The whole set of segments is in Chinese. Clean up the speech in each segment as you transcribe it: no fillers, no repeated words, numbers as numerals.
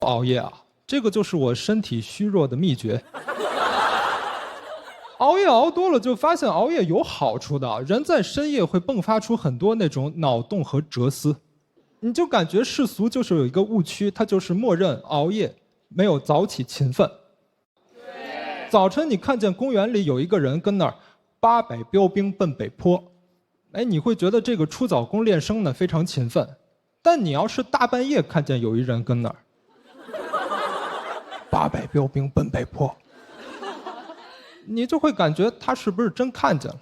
熬夜啊，这个就是我身体虚弱的秘诀。熬夜熬多了，就发现熬夜有好处的，人在深夜会迸发出很多那种脑洞和哲思。你就感觉世俗就是有一个误区，它就是默认熬夜没有早起勤奋。早晨你看见公园里有一个人跟那儿800标兵奔北坡，哎，你会觉得这个出早功练声呢非常勤奋。但你要是大半夜看见有一人跟那儿800标兵奔北坡，你就会感觉他是不是真看见了？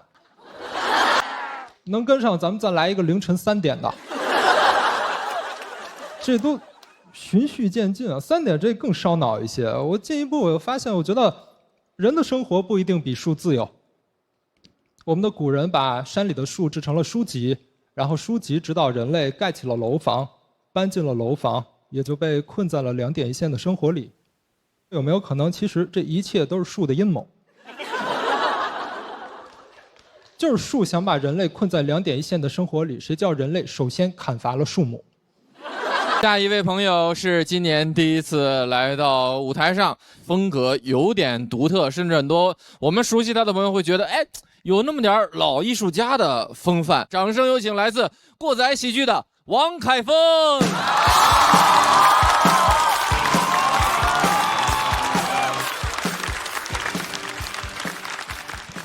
能跟上咱们再来一个凌晨3点的，这都循序渐进啊。3点这更烧脑一些。我进一步我发现，我觉得人的生活不一定比树自由。我们的古人把山里的树制成了书籍，然后书籍指导人类盖起了楼房，搬进了楼房，也就被困在了2点一线的生活里。有没有可能，其实这一切都是树的阴谋？就是树想把人类困在2点一线的生活里，谁叫人类首先砍伐了树木？下一位朋友是今年第一次来到舞台上，风格有点独特，甚至很多我们熟悉他的朋友会觉得，哎，有那么点老艺术家的风范。掌声有请来自过载喜剧的王凯峰。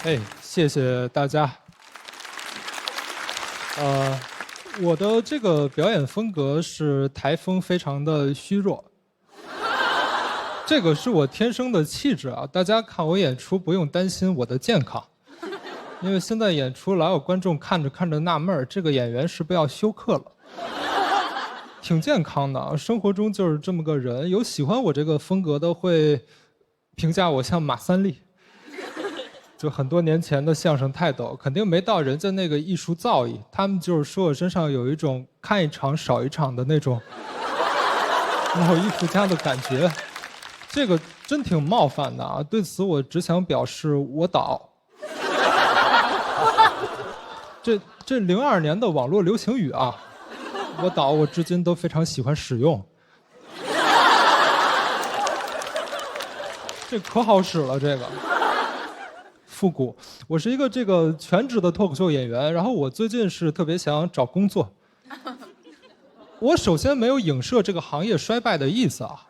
哎，谢谢大家。我的这个表演风格是台风非常的虚弱，这个是我天生的气质啊。大家看我演出不用担心我的健康，因为现在演出老有观众看着看着纳闷儿，这个演员是不是要休克了？挺健康的，生活中就是这么个人。有喜欢我这个风格的会评价我像马三立。就很多年前的相声泰斗，肯定没到人家那个艺术造诣。他们就是说我身上有一种看一场少一场的那种老艺术家的感觉，这个真挺冒犯的啊！对此我只想表示我倒。这02年的网络流行语啊，我倒我至今都非常喜欢使用。这可好使了，这个。复古，我是一个这个全职的脱口秀演员，然后我最近是特别想找工作。我首先没有影射这个行业衰败的意思啊，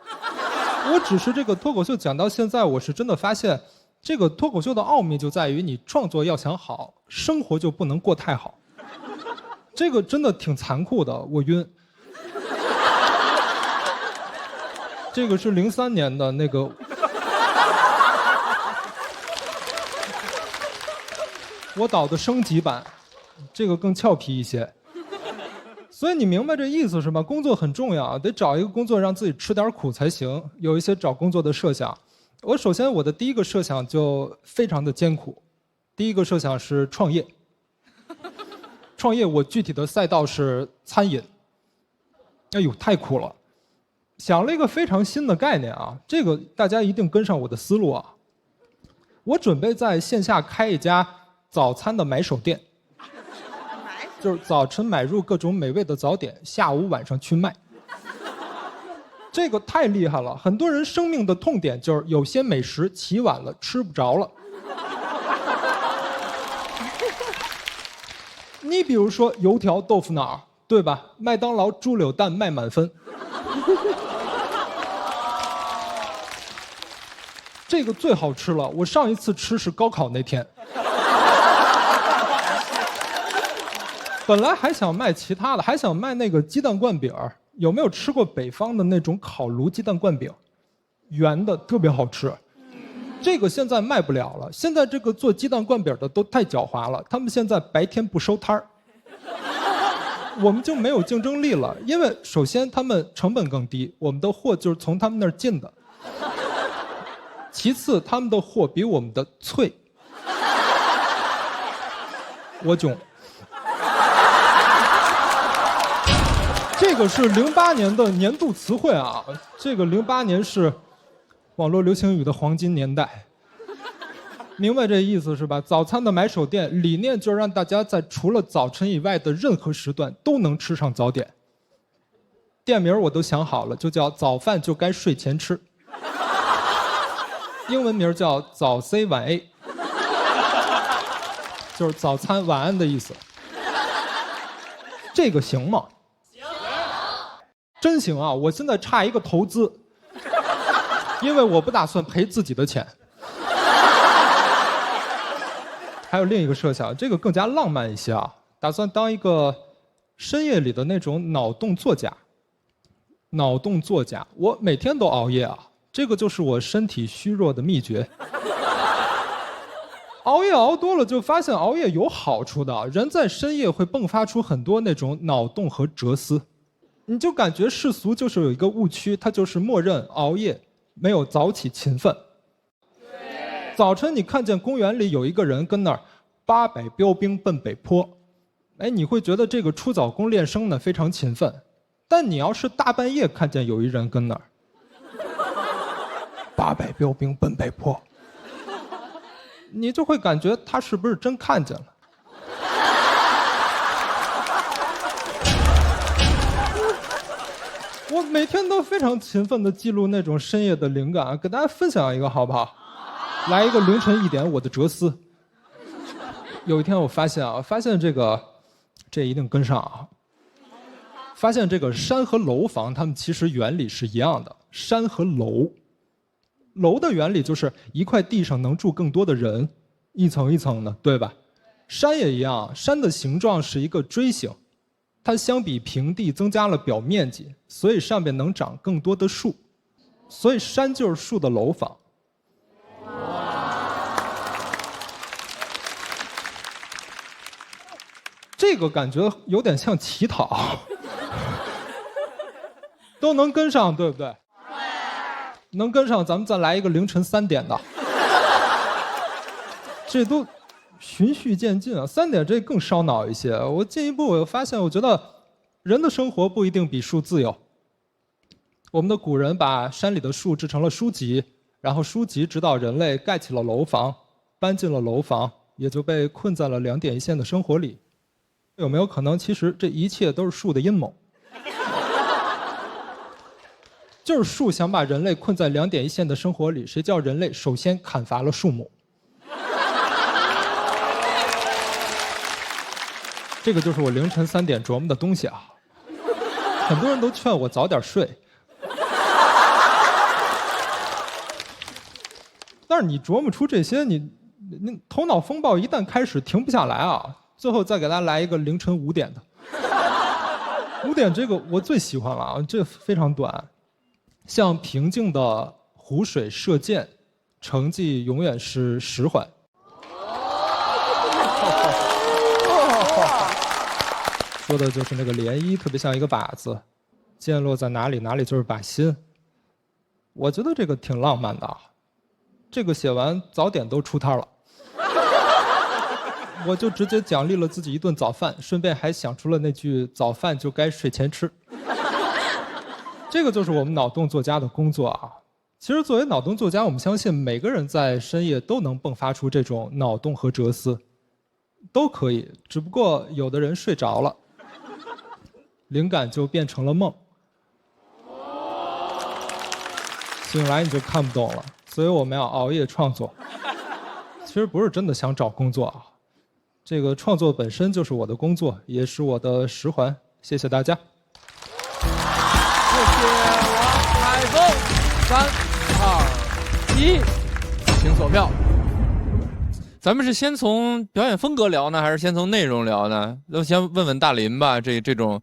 我只是这个脱口秀讲到现在，我是真的发现，这个脱口秀的奥秘就在于你创作要想好，生活就不能过太好。这个真的挺残酷的，我晕。这个是03年的那个。我导的升级版，这个更俏皮一些。所以你明白这意思是吧？工作很重要，得找一个工作让自己吃点苦才行。有一些找工作的设想，首先我的第一个设想就非常的艰苦。第一个设想是创业。创业我具体的赛道是餐饮。哎呦，太苦了。想了一个非常新的概念啊，这个大家一定跟上我的思路啊。我准备在线下开一家早餐的买手店，就是早晨买入各种美味的早点，下午晚上去卖。这个太厉害了，很多人生命的痛点就是有些美食起晚了吃不着了。你比如说油条豆腐脑，对吧？麦当劳猪柳蛋卖满分。这个最好吃了，我上一次吃是高考那天。本来还想卖其他的，还想卖那个鸡蛋灌饼。有没有吃过北方的那种烤炉鸡蛋灌饼？圆的特别好吃。这个现在卖不了了，现在这个做鸡蛋灌饼的都太狡猾了，他们现在白天不收摊儿。我们就没有竞争力了，因为首先他们成本更低，我们的货就是从他们那儿进的。其次，他们的货比我们的脆。我囧。这个是08年的年度词汇啊，这个08年是网络流行语的黄金年代。明白这意思是吧？早餐的买手店理念就是让大家在除了早晨以外的任何时段都能吃上早点。店名我都想好了，就叫早饭就该睡前吃，英文名叫早 C 晚 A， 就是早餐晚安的意思。这个行吗？行，真行啊！我现在差一个投资，因为我不打算赔自己的钱。还有另一个设想，这个更加浪漫一些啊，打算当一个深夜里的那种脑洞作家。脑洞作家，我每天都熬夜啊，这个就是我身体虚弱的秘诀。熬夜熬多了，就发现熬夜有好处的，人在深夜会迸发出很多那种脑洞和哲思，你就感觉世俗就是有一个误区，它就是默认熬夜没有早起勤奋。早晨你看见公园里有一个人跟那儿800标兵奔北坡，哎，你会觉得这个出早功练声呢非常勤奋。但你要是大半夜看见有一人跟那儿800标兵奔北坡，你就会感觉他是不是真看见了。我每天都非常勤奋地记录那种深夜的灵感，给大家分享一个好不好？来一个凌晨1点我的哲思。有一天我发现这一定跟上啊。发现这个山和楼房，它们其实原理是一样的。山和楼的原理就是一块地上能住更多的人，一层一层的，对吧？山也一样，山的形状是一个锥形，它相比平地增加了表面积，所以上面能长更多的树，所以山就是树的楼房。这个感觉有点像乞讨。都能跟上，对不对？对。能跟上，咱们再来一个凌晨3点的。这都循序渐进啊，3点这更烧脑一些。我进一步我又发现，我觉得人的生活不一定比树自由。我们的古人把山里的树制成了书籍，然后书籍指导人类盖起了楼房，搬进了楼房，也就被困在了2点一线的生活里。有没有可能，其实这一切都是树的阴谋？就是树想把人类困在2点一线的生活里，谁叫人类首先砍伐了树木？这个就是我凌晨3点琢磨的东西啊。很多人都劝我早点睡，但是你琢磨出这些，你头脑风暴一旦开始停不下来啊。最后再给大家来一个凌晨5点的。5点这个我最喜欢了啊，这非常短。向平静的湖水射箭，成绩永远是10环。说的就是那个涟漪，特别像一个靶子，箭落在哪里，哪里就是靶心。我觉得这个挺浪漫的啊，这个写完早点都出摊了。我就直接奖励了自己一顿早饭，顺便还想出了那句早饭就该睡前吃。这个就是我们脑洞作家的工作啊。其实作为脑洞作家，我们相信每个人在深夜都能迸发出这种脑洞和哲思，都可以，只不过有的人睡着了，灵感就变成了梦，醒来你就看不懂了。所以我们要熬夜创作。其实不是真的想找工作啊，这个创作本身就是我的工作，也是我的10环。谢谢大家。谢谢王海峰。3、2、1，请锁票。咱们是先从表演风格聊呢，还是先从内容聊呢？那先问问大林吧，这种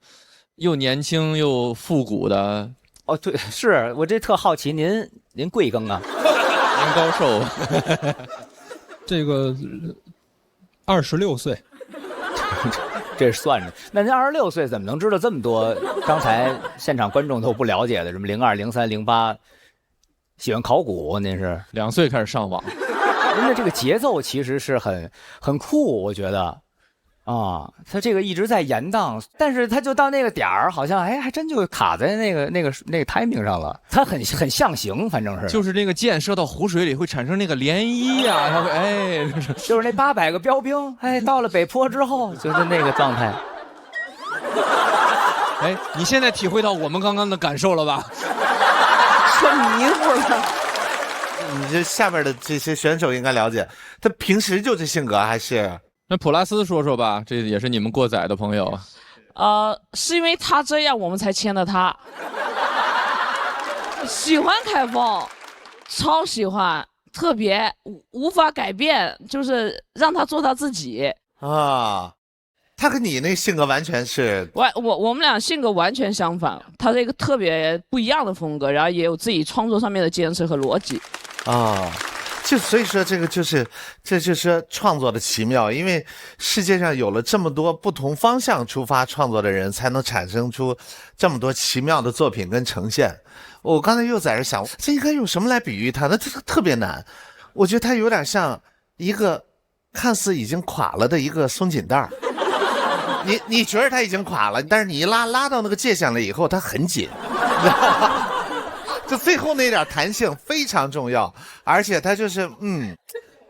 又年轻又复古的。哦，对，是我这特好奇，您贵庚啊？您高寿？这个26岁。这是算着，那您26岁怎么能知道这么多？刚才现场观众都不了解的，什么02、03、08，喜欢考古，您是2岁开始上网。您的这个节奏其实是很酷，我觉得啊，他这个一直在延宕，但是他就到那个点儿，好像还真就卡在那个 timing 上了。他很象形，反正是就是那个箭射到湖水里会产生那个涟漪呀，它会就是那800个标兵，到了北坡之后就是那个状态。哎，你现在体会到我们刚刚的感受了吧？说迷糊了。你这下边的这些选手应该了解，他平时就这性格还是？那普拉斯说说吧，这也是你们过载的朋友。是因为他这样，我们才签的他。喜欢凯峰，超喜欢，特别无法改变，就是让他做他自己。啊，他跟你那性格完全是我们俩性格完全相反，他是一个特别不一样的风格，然后也有自己创作上面的坚持和逻辑。啊。所以说这就是创作的奇妙，因为世界上有了这么多不同方向出发创作的人，才能产生出这么多奇妙的作品跟呈现。我刚才又在这想，这应该用什么来比喻他？那特别难。我觉得他有点像一个看似已经垮了的一个松紧带儿。你觉得他已经垮了，但是你一拉到那个界限了以后，它很紧。就最后那点弹性非常重要，而且它就是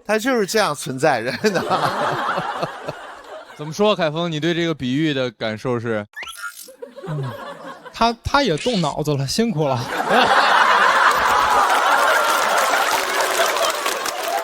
它就是这样存在人的。怎么说，凯峰？你对这个比喻的感受是？他也动脑子了，辛苦了。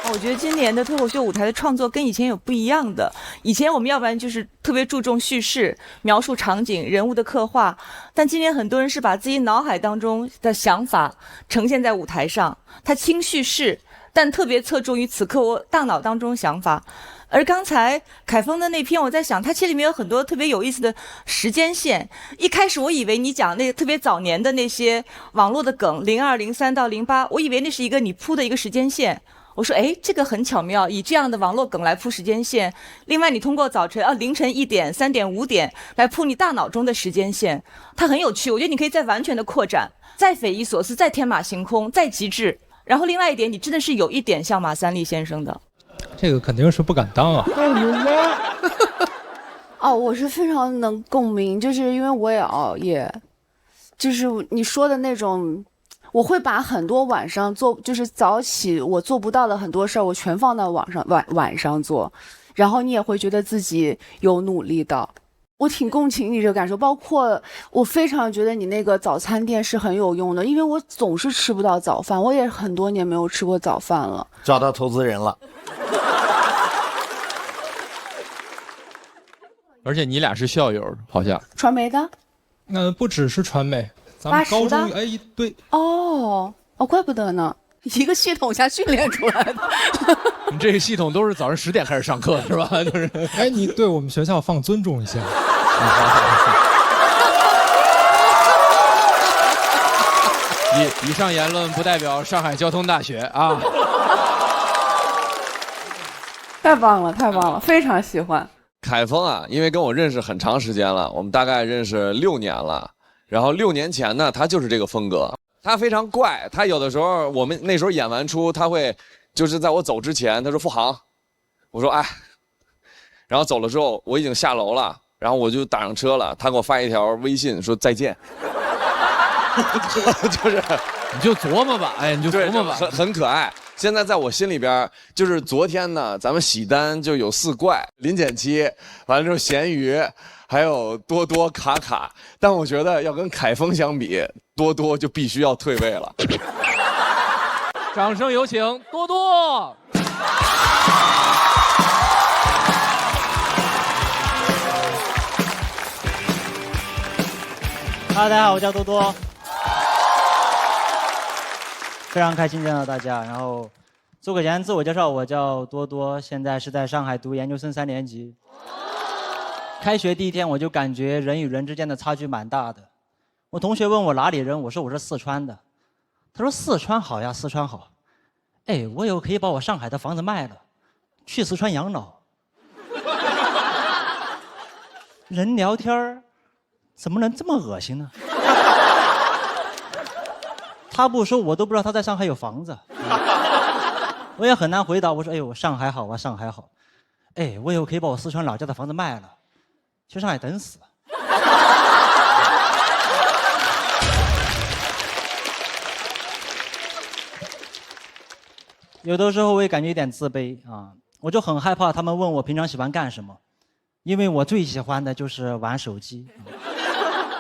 我觉得今年的脱口秀舞台的创作跟以前有不一样的。以前我们要不然就是特别注重叙事、描述场景、人物的刻画，但今年很多人是把自己脑海当中的想法呈现在舞台上，他轻叙事，但特别侧重于此刻我大脑当中想法。而刚才凯峰的那篇，我在想，它其实里面有很多特别有意思的时间线。一开始我以为你讲那个特别早年的那些网络的梗，02、03到08，我以为那是一个你铺的一个时间线。我说，哎，这个很巧妙，以这样的网络梗来铺时间线。另外，你通过早晨凌晨1点、3点、5点来铺你大脑中的时间线，它很有趣。我觉得你可以再完全的扩展，再匪夷所思，再天马行空，再极致。然后另外一点，你真的是有一点像马三立先生的。这个肯定是不敢当啊。哦，我是非常能共鸣，就是因为我也熬夜，就是你说的那种。我会把很多晚上做，就是早起我做不到的很多事儿，我全放到晚上做，然后你也会觉得自己有努力的。我挺共情你这个感受，包括我非常觉得你那个早餐店是很有用的，因为我总是吃不到早饭，我也很多年没有吃过早饭了。找到投资人了。而且你俩是校友，好像。传媒的？那不只是传媒。咱们高中对哦，怪不得呢，一个系统下训练出来的。你这个系统都是早上10点开始上课是吧？就是，哎，你对我们学校放尊重一下。以上言论不代表上海交通大学啊。太棒了，太棒了，非常喜欢。凯峰啊，因为跟我认识很长时间了，我们大概认识6年了。然后6年前呢，他就是这个风格，他非常怪，他有的时候我们那时候演完出，他会就是在我走之前，他说付航，我说哎，然后走了之后，我已经下楼了，然后我就打上车了，他给我发一条微信说再见，就是你就琢磨吧，哎，你就琢磨吧，很可爱。现在在我心里边，就是昨天呢，咱们喜单就有4怪，林简七，完了之后咸鱼。还有多多卡卡，但我觉得要跟凯峰相比，多多就必须要退位了。掌声有请多多。大家好，我叫多多，非常开心见到大家。然后做个简单自我介绍，我叫多多，现在是在上海读研究生3年级。开学第一天我就感觉人与人之间的差距蛮大的。我同学问我哪里人，我说我是四川的。他说四川好呀，四川好。哎，我以后可以把我上海的房子卖了，去四川养老。人聊天怎么能这么恶心呢？他不说我都不知道他在上海有房子。我也很难回答，我说哎呦上海好啊，上海好。哎，我以后可以把我四川老家的房子卖了，去上海等死。有的时候我也感觉有点自卑啊，我就很害怕他们问我平常喜欢干什么，因为我最喜欢的就是玩手机。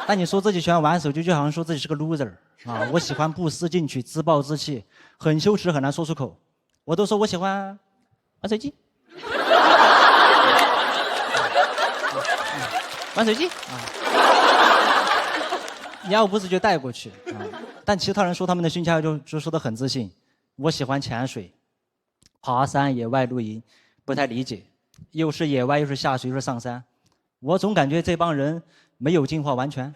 但你说自己喜欢玩手机，就好像说自己是个 loser 啊！我喜欢不思进取、自暴自弃，很羞耻，很难说出口。我都说我喜欢玩手机，玩手机啊！你要不自觉带过去啊！但其他人说他们的兴趣爱好就说得很自信。我喜欢潜水、爬山、野外露营，不太理解，又是野外又是下水又是上山，我总感觉这帮人没有进化完全。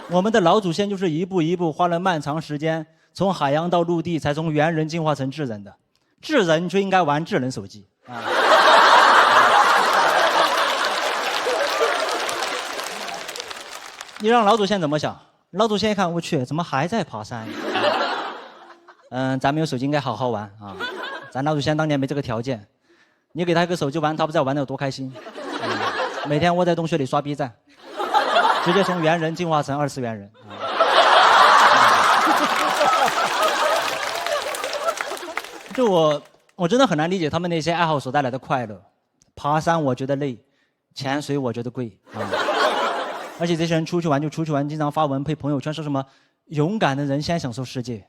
我们的老祖先就是一步一步花了漫长时间，从海洋到陆地，才从猿人进化成智人的。智人就应该玩智能手机啊！你让老祖先怎么想？老祖先一看，我去，怎么还在爬山呀？咱们有手机应该好好玩啊！咱老祖先当年没这个条件，你给他一个手机玩，他不知道玩得有多开心。每天窝在洞穴里刷 B 站，直接从猿人进化成2次元人。就我真的很难理解他们那些爱好所带来的快乐。爬山我觉得累，潜水我觉得贵啊。而且这些人出去玩就出去玩，经常发文配朋友圈说什么勇敢的人先享受世界。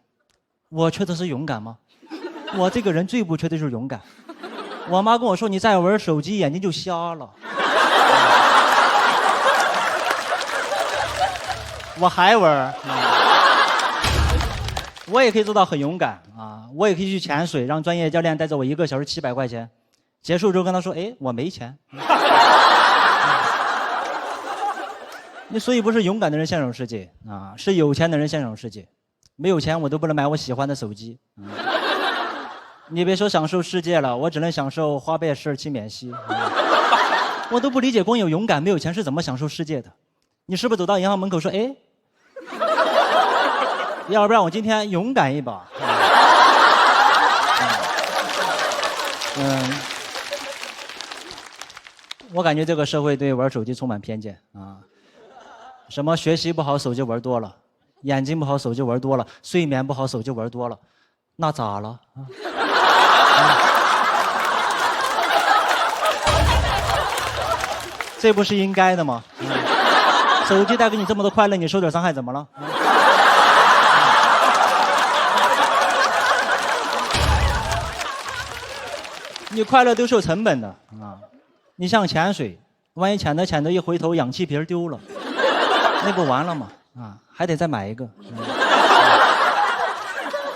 我缺的是勇敢吗？我这个人最不缺的就是勇敢。我妈跟我说，你再玩手机眼睛就瞎了。我还玩，我也可以做到很勇敢啊！我也可以去潜水，让专业教练带着我1个小时700块钱，结束之后跟他说：“哎，我没钱。”你所以不是勇敢的人享受世界啊，是有钱的人享受世界。没有钱我都不能买我喜欢的手机。你别说享受世界了，我只能享受花呗12期免息。我都不理解，光有勇敢没有钱是怎么享受世界的？你是不是走到银行门口说：“哎，要不然我今天勇敢一把？”我感觉这个社会对玩手机充满偏见啊。什么学习不好手机玩多了，眼睛不好手机玩多了，睡眠不好手机玩多了，那咋了啊？这不是应该的吗？手机带给你这么多快乐，你受点伤害怎么了？你快乐都是有成本的啊！你像潜水，万一潜着潜着一回头氧气瓶丢了，那不完了吗？啊，还得再买一个。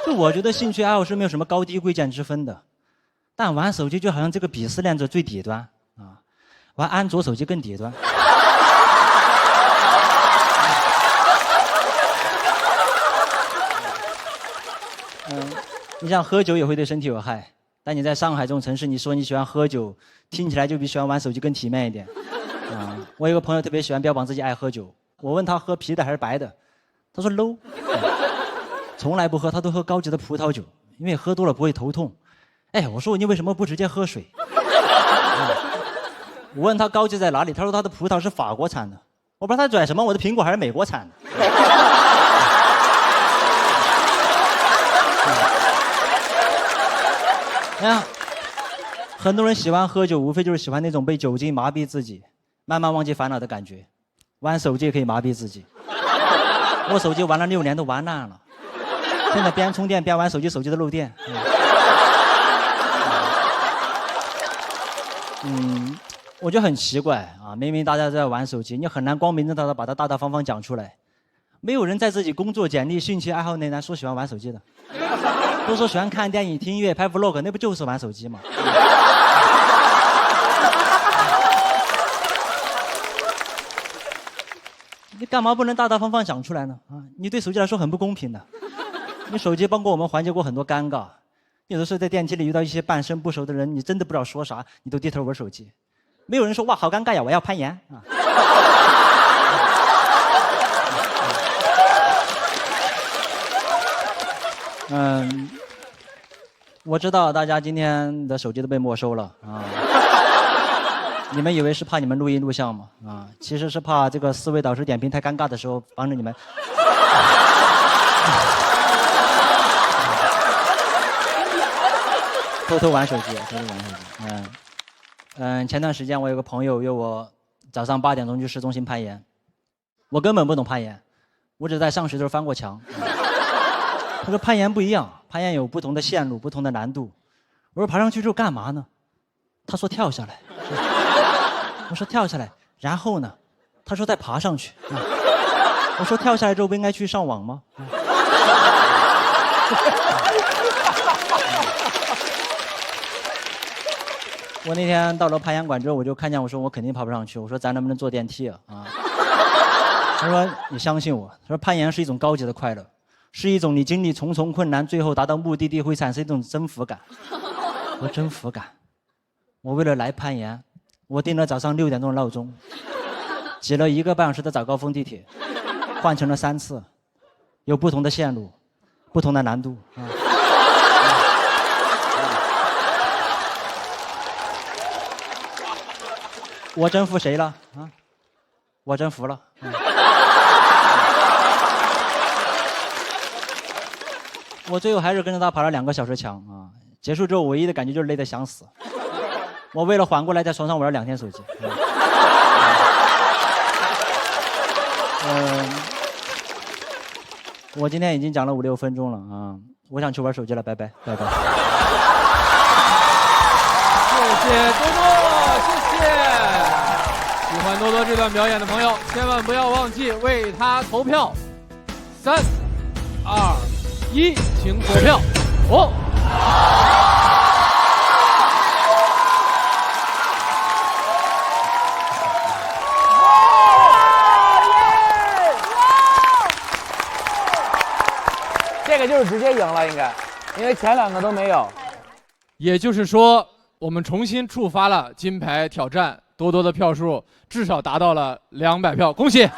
就我觉得兴趣爱好是没有什么高低贵贱之分的，但玩手机就好像这个鄙视链的最底端啊，玩安卓手机更底端。你像喝酒也会对身体有害，但你在上海这种城市，你说你喜欢喝酒，听起来就比喜欢玩手机更体面一点。我有个朋友特别喜欢标榜自己爱喝酒，我问他喝啤的还是白的，他说 low， 从来不喝，他都喝高级的葡萄酒，因为喝多了不会头痛。哎，我说你为什么不直接喝水？我问他高级在哪里，他说他的葡萄是法国产的。我不知道他拽什么，我的苹果还是美国产的。很多人喜欢喝酒，无非就是喜欢那种被酒精麻痹自己，慢慢忘记烦恼的感觉。玩手机也可以麻痹自己。我手机玩了6年都玩烂了，现在边充电边玩手机，手机都漏电。我觉得很奇怪啊！明明大家都在玩手机，你很难光明正大的把它大大方方讲出来。没有人在自己工作简历、兴趣爱好内栏说喜欢玩手机的，都说喜欢看电影、听音乐、拍 vlog， 那不就是玩手机吗？你干嘛不能大大方方讲出来呢？啊，你对手机来说很不公平的。你手机帮过我们缓解过很多尴尬，有的时候在电梯里遇到一些半生不熟的人，你真的不知道说啥，你都低头玩手机。没有人说哇好尴尬呀，我要攀岩啊。我知道大家今天的手机都被没收了啊。你们以为是怕你们录音录像吗？啊，其实是怕这个思维导师点评太尴尬的时候，帮着你们。偷偷玩手机，偷偷玩手机。前段时间我有个朋友约我早上8点钟去市中心攀岩，我根本不懂攀岩，我只在上学的时候翻过墙。他说攀岩不一样，攀岩有不同的线路，不同的难度。我说爬上去之后干嘛呢？他说跳下来。我说跳下来，然后呢？他说再爬上去。我说跳下来之后不应该去上网吗？我那天到了攀岩馆之后，我就看见我说我肯定爬不上去，我说咱能不能坐电梯啊？他说你相信我，他说攀岩是一种高级的快乐，是一种你经历重重困难，最后达到目的地会产生一种征服感。我说征服感，我为了来攀岩，我定了早上6点钟的闹钟，挤了1个半小时的早高峰地铁，换成了3次，有不同的线路，不同的难度啊。我征服谁了啊？我征服了。我最后还是跟着他爬了2个小时墙啊！结束之后，唯一的感觉就是累得想死。我为了缓过来，在床上玩了2天手机。我今天已经讲了5、6分钟了啊！我想去玩手机了，拜拜，拜拜。谢谢多多，谢谢。喜欢多多这段表演的朋友，千万不要忘记为他投票。3、2、1，请投票。这个就是直接赢了，应该，因为前2个都没有。也就是说，我们重新触发了金牌挑战，多多的票数至少达到了200票，恭喜！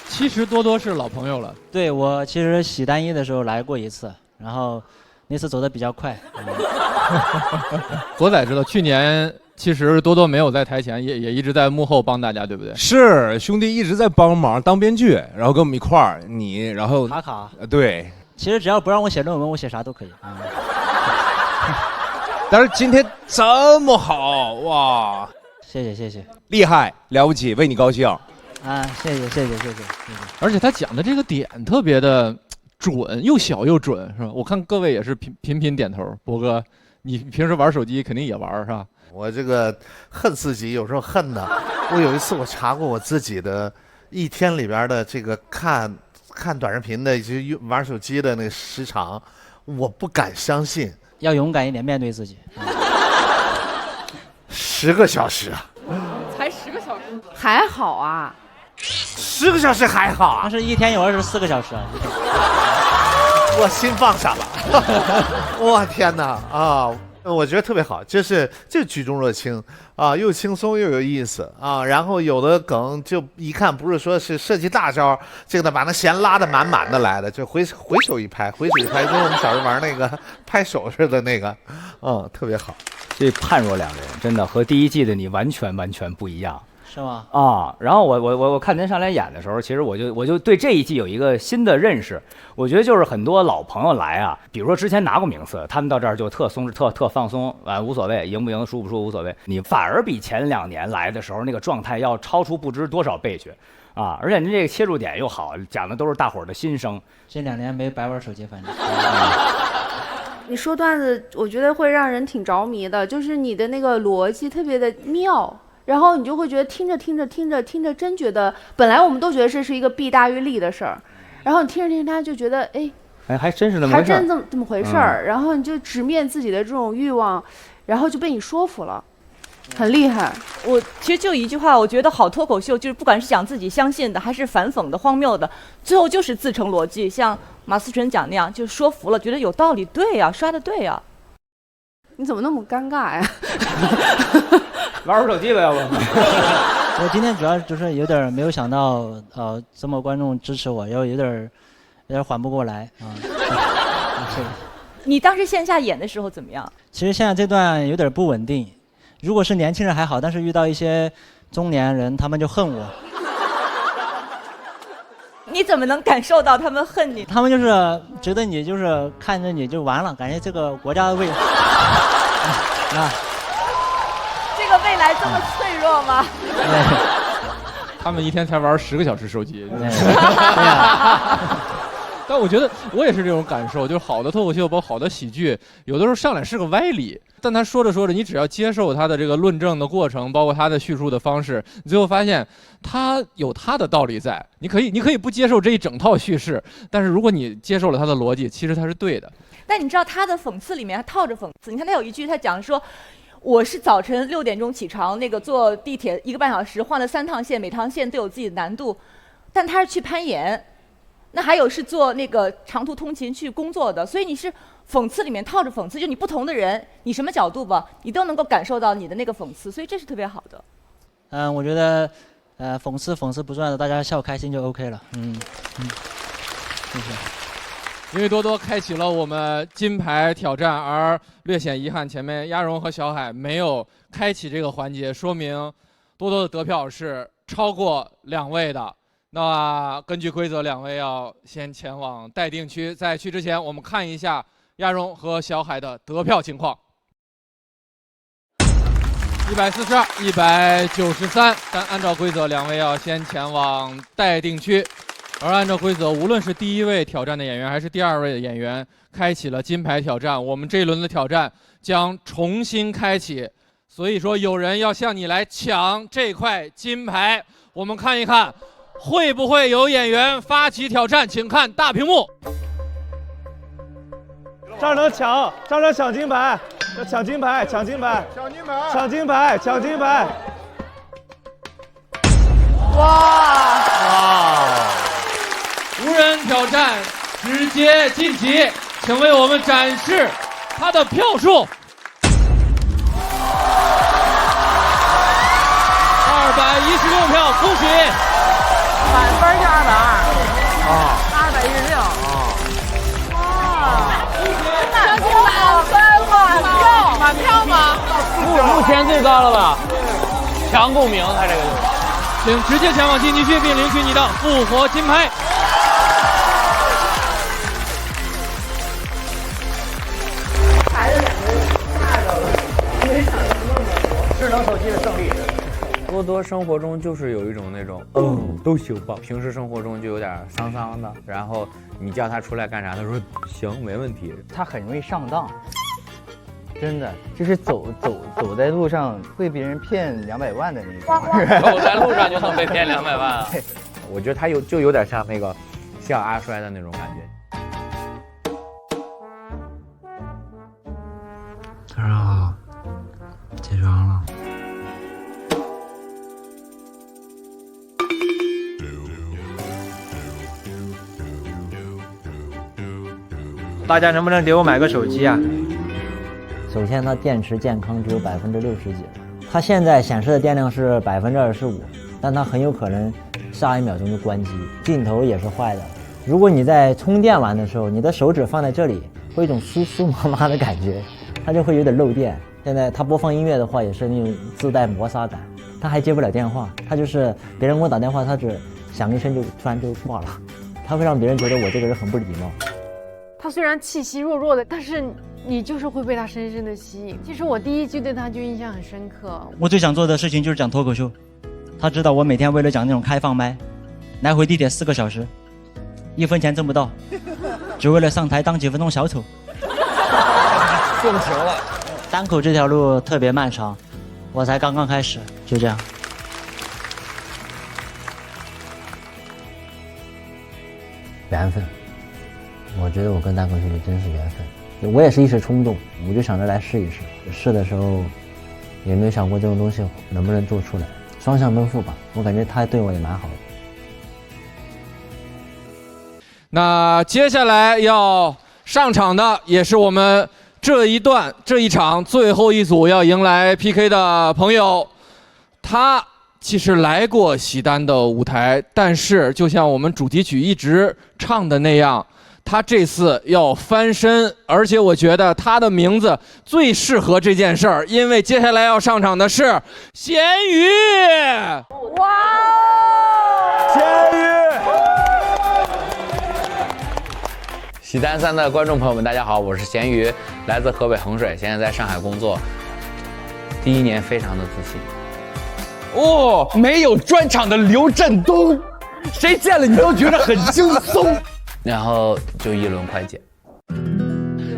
其实多多是老朋友了，对，我其实洗单一的时候来过1次，然后那次走得比较快。国仔知道，去年其实多多没有在台前，也一直在幕后帮大家，对不对？是，兄弟一直在帮忙当编剧，然后跟我们一块儿，然后卡，对。其实只要不让我写论文，我写啥都可以。但是今天这么好哇！谢谢，厉害了不起，为你高兴。啊，谢谢。而且他讲的这个点特别的准，又小又准，是吧？我看各位也是频点头。博哥，你平时玩手机肯定也玩，是吧？我这个恨自己，有时候恨的。我有一次我查过我自己的1天里边的这个看短视频的以及玩手机的那个时长，我不敢相信。要勇敢一点，面对自己。10个小时啊！才10个小时，还好啊。10个小时还好啊？但是1天有24个小时啊。我心放下了。我天哪啊！我觉得特别好，就是举重若轻啊，又轻松又有意思啊。然后有的梗就一看不是说是设计大招，这个把那弦拉得满满的来的，就回手一拍，跟我们小时候玩那个拍手似的那个，特别好。这判若两人，真的和第1季的你完全不一样。是吗？啊，然后我看您上来演的时候，其实我就对这一季有一个新的认识。我觉得就是很多老朋友来啊，比如说之前拿过名次，他们到这儿就特松特放松啊，无所谓，赢不赢输不输无所谓。你反而比前2年来的时候那个状态要超出不知多少倍去啊！而且您这个切入点又好，讲的都是大伙儿的心声。这2年没白玩手机，反正。你说段子，我觉得会让人挺着迷的，就是你的那个逻辑特别的妙。然后你就会觉得听着，真觉得本来我们都觉得这是一个弊大于利的事儿，然后你听着他就觉得哎，还真是那么回事儿，还真这么回事儿，然后你就直面自己的这种欲望，然后就被你说服了，很厉害。我其实就一句话，我觉得好脱口秀就是不管是讲自己相信的，还是反讽的、荒谬的，最后就是自成逻辑，像马思纯讲那样，就说服了，觉得有道理，对呀，刷的对呀。你怎么那么尴尬呀？玩会儿手机吧，要不？我今天主要就是有点没有想到，这么观众支持我，然后有点缓不过来啊。你当时线下演的时候怎么样？其实现在这段有点不稳定，如果是年轻人还好，但是遇到一些中年人，他们就恨我。你怎么能感受到他们恨你？他们就是觉得你就是看着你就完了，感觉这个国家的未来。这个未未来这么脆弱吗？他们一天才玩10个小时手机。但我觉得我也是这种感受，就是好的脱口秀，包括好的喜剧，有的时候上来是个歪理，但他说着说着，你只要接受他的这个论证的过程，包括他的叙述的方式，你最后发现他有他的道理在。你可以不接受这一整套叙事，但是如果你接受了他的逻辑，其实他是对的。但你知道他的讽刺里面还套着讽刺，你看他有一句，他讲说。我是早晨6点钟起床，那个坐地铁1个半小时，换了3趟线，每趟线都有自己的难度。但他是去攀岩，那还有是坐那个长途通勤去工作的，所以你是讽刺里面套着讽刺，就你不同的人，你什么角度吧，你都能够感受到你的那个讽刺，所以这是特别好的。我觉得，讽刺不重要的，大家笑开心就 OK 了。谢谢。因为多多开启了我们金牌挑战，而略显遗憾，前面鸭绒和小海没有开启这个环节，说明多多的得票是超过2位的。那根据规则，2位要先前往待定区，在去之前，我们看一下鸭绒和小海的得票情况：142、193。但按照规则，2位要先前往待定区。而按照规则，无论是第1位挑战的演员，还是第2位的演员，开启了金牌挑战，我们这一轮的挑战将重新开启。所以说，有人要向你来抢这块金牌，我们看一看，会不会有演员发起挑战？请看大屏幕。张能抢，张能抢金牌，抢金牌，抢金牌，抢金牌，抢金牌，抢金牌！哇！无人挑战，直接晋级，请为我们展示他的票数。216票，恭喜！满分是220。啊，216。哇！满分，满票吗？目前最高了吧？强共鸣，他这个就是。请直接前往晋级区并领取你的复活金牌。智能手机的胜利。多多生活中就是有一种那种，都行吧。平时生活中就有点丧丧的，然后你叫他出来干啥，他说行，没问题。他很容易上当，真的就是走在路上被别人骗200万的那种。走在路上就能被骗200万。我觉得他就有点像那个像阿衰的那种感觉。早上好，起床了。大家能不能给我买个手机啊？首先，它电池健康只有60%几，它现在显示的电量是25%，但它很有可能下1秒钟就关机，镜头也是坏的。如果你在充电完的时候，你的手指放在这里，会有一种酥麻的感觉，它就会有点漏电。现在它播放音乐的话，也是那种自带摩擦感。它还接不了电话，它就是别人给我打电话，它只响一声就突然就挂了，它会让别人觉得我这个人很不礼貌。他虽然气息弱弱的，但是你就是会被他深深的吸引。其实我第1季对他就印象很深刻。我最想做的事情就是讲脱口秀。他知道我每天为了讲那种开放麦，来回地铁4个小时，1分钱挣不到，只为了上台当几分钟小丑。共情了。单口这条路特别漫长，我才刚刚开始，就这样。缘分。我觉得我跟单口喜剧真是缘分，我也是一时冲动，我就想着来试一试。试的时候也没有想过这种东西能不能做出来，双向奔赴吧。我感觉他对我也蛮好的。那接下来要上场的也是我们这一场最后一组要迎来 PK 的朋友，他其实来过喜丹的舞台，但是就像我们主题曲一直唱的那样。他这次要翻身，而且我觉得他的名字最适合这件事儿，因为接下来要上场的是咸鱼。哇哦！咸鱼！喜丹3的观众朋友们，大家好，我是咸鱼，来自河北衡水，现在在上海工作。第1年非常的自信。哦，没有专场的刘振东，谁见了你都觉得很轻松。然后就一轮快剪。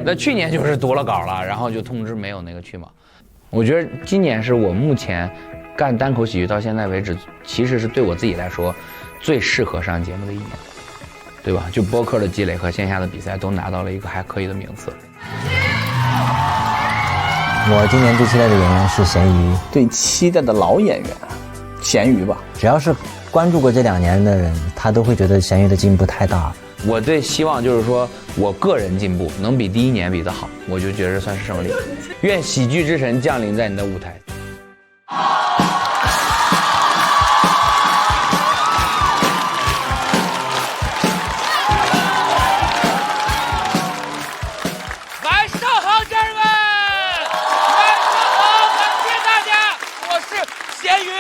那去年就是读了稿了，然后就通知没有那个去嘛。我觉得今年是我目前干单口喜剧到现在为止，其实是对我自己来说最适合上节目的1年，对吧？就播客的积累和线下的比赛都拿到了一个还可以的名次。我今年最期待的演员是咸鱼，最期待的老演员，咸鱼吧。只要是关注过这2年的人，他都会觉得咸鱼的进步太大。我最希望就是说我个人进步能比第1年比得好，我就觉得算是胜利。愿喜剧之神降临在你的舞台。晚上好，家人们！晚上好，感谢大家，我是咸鱼。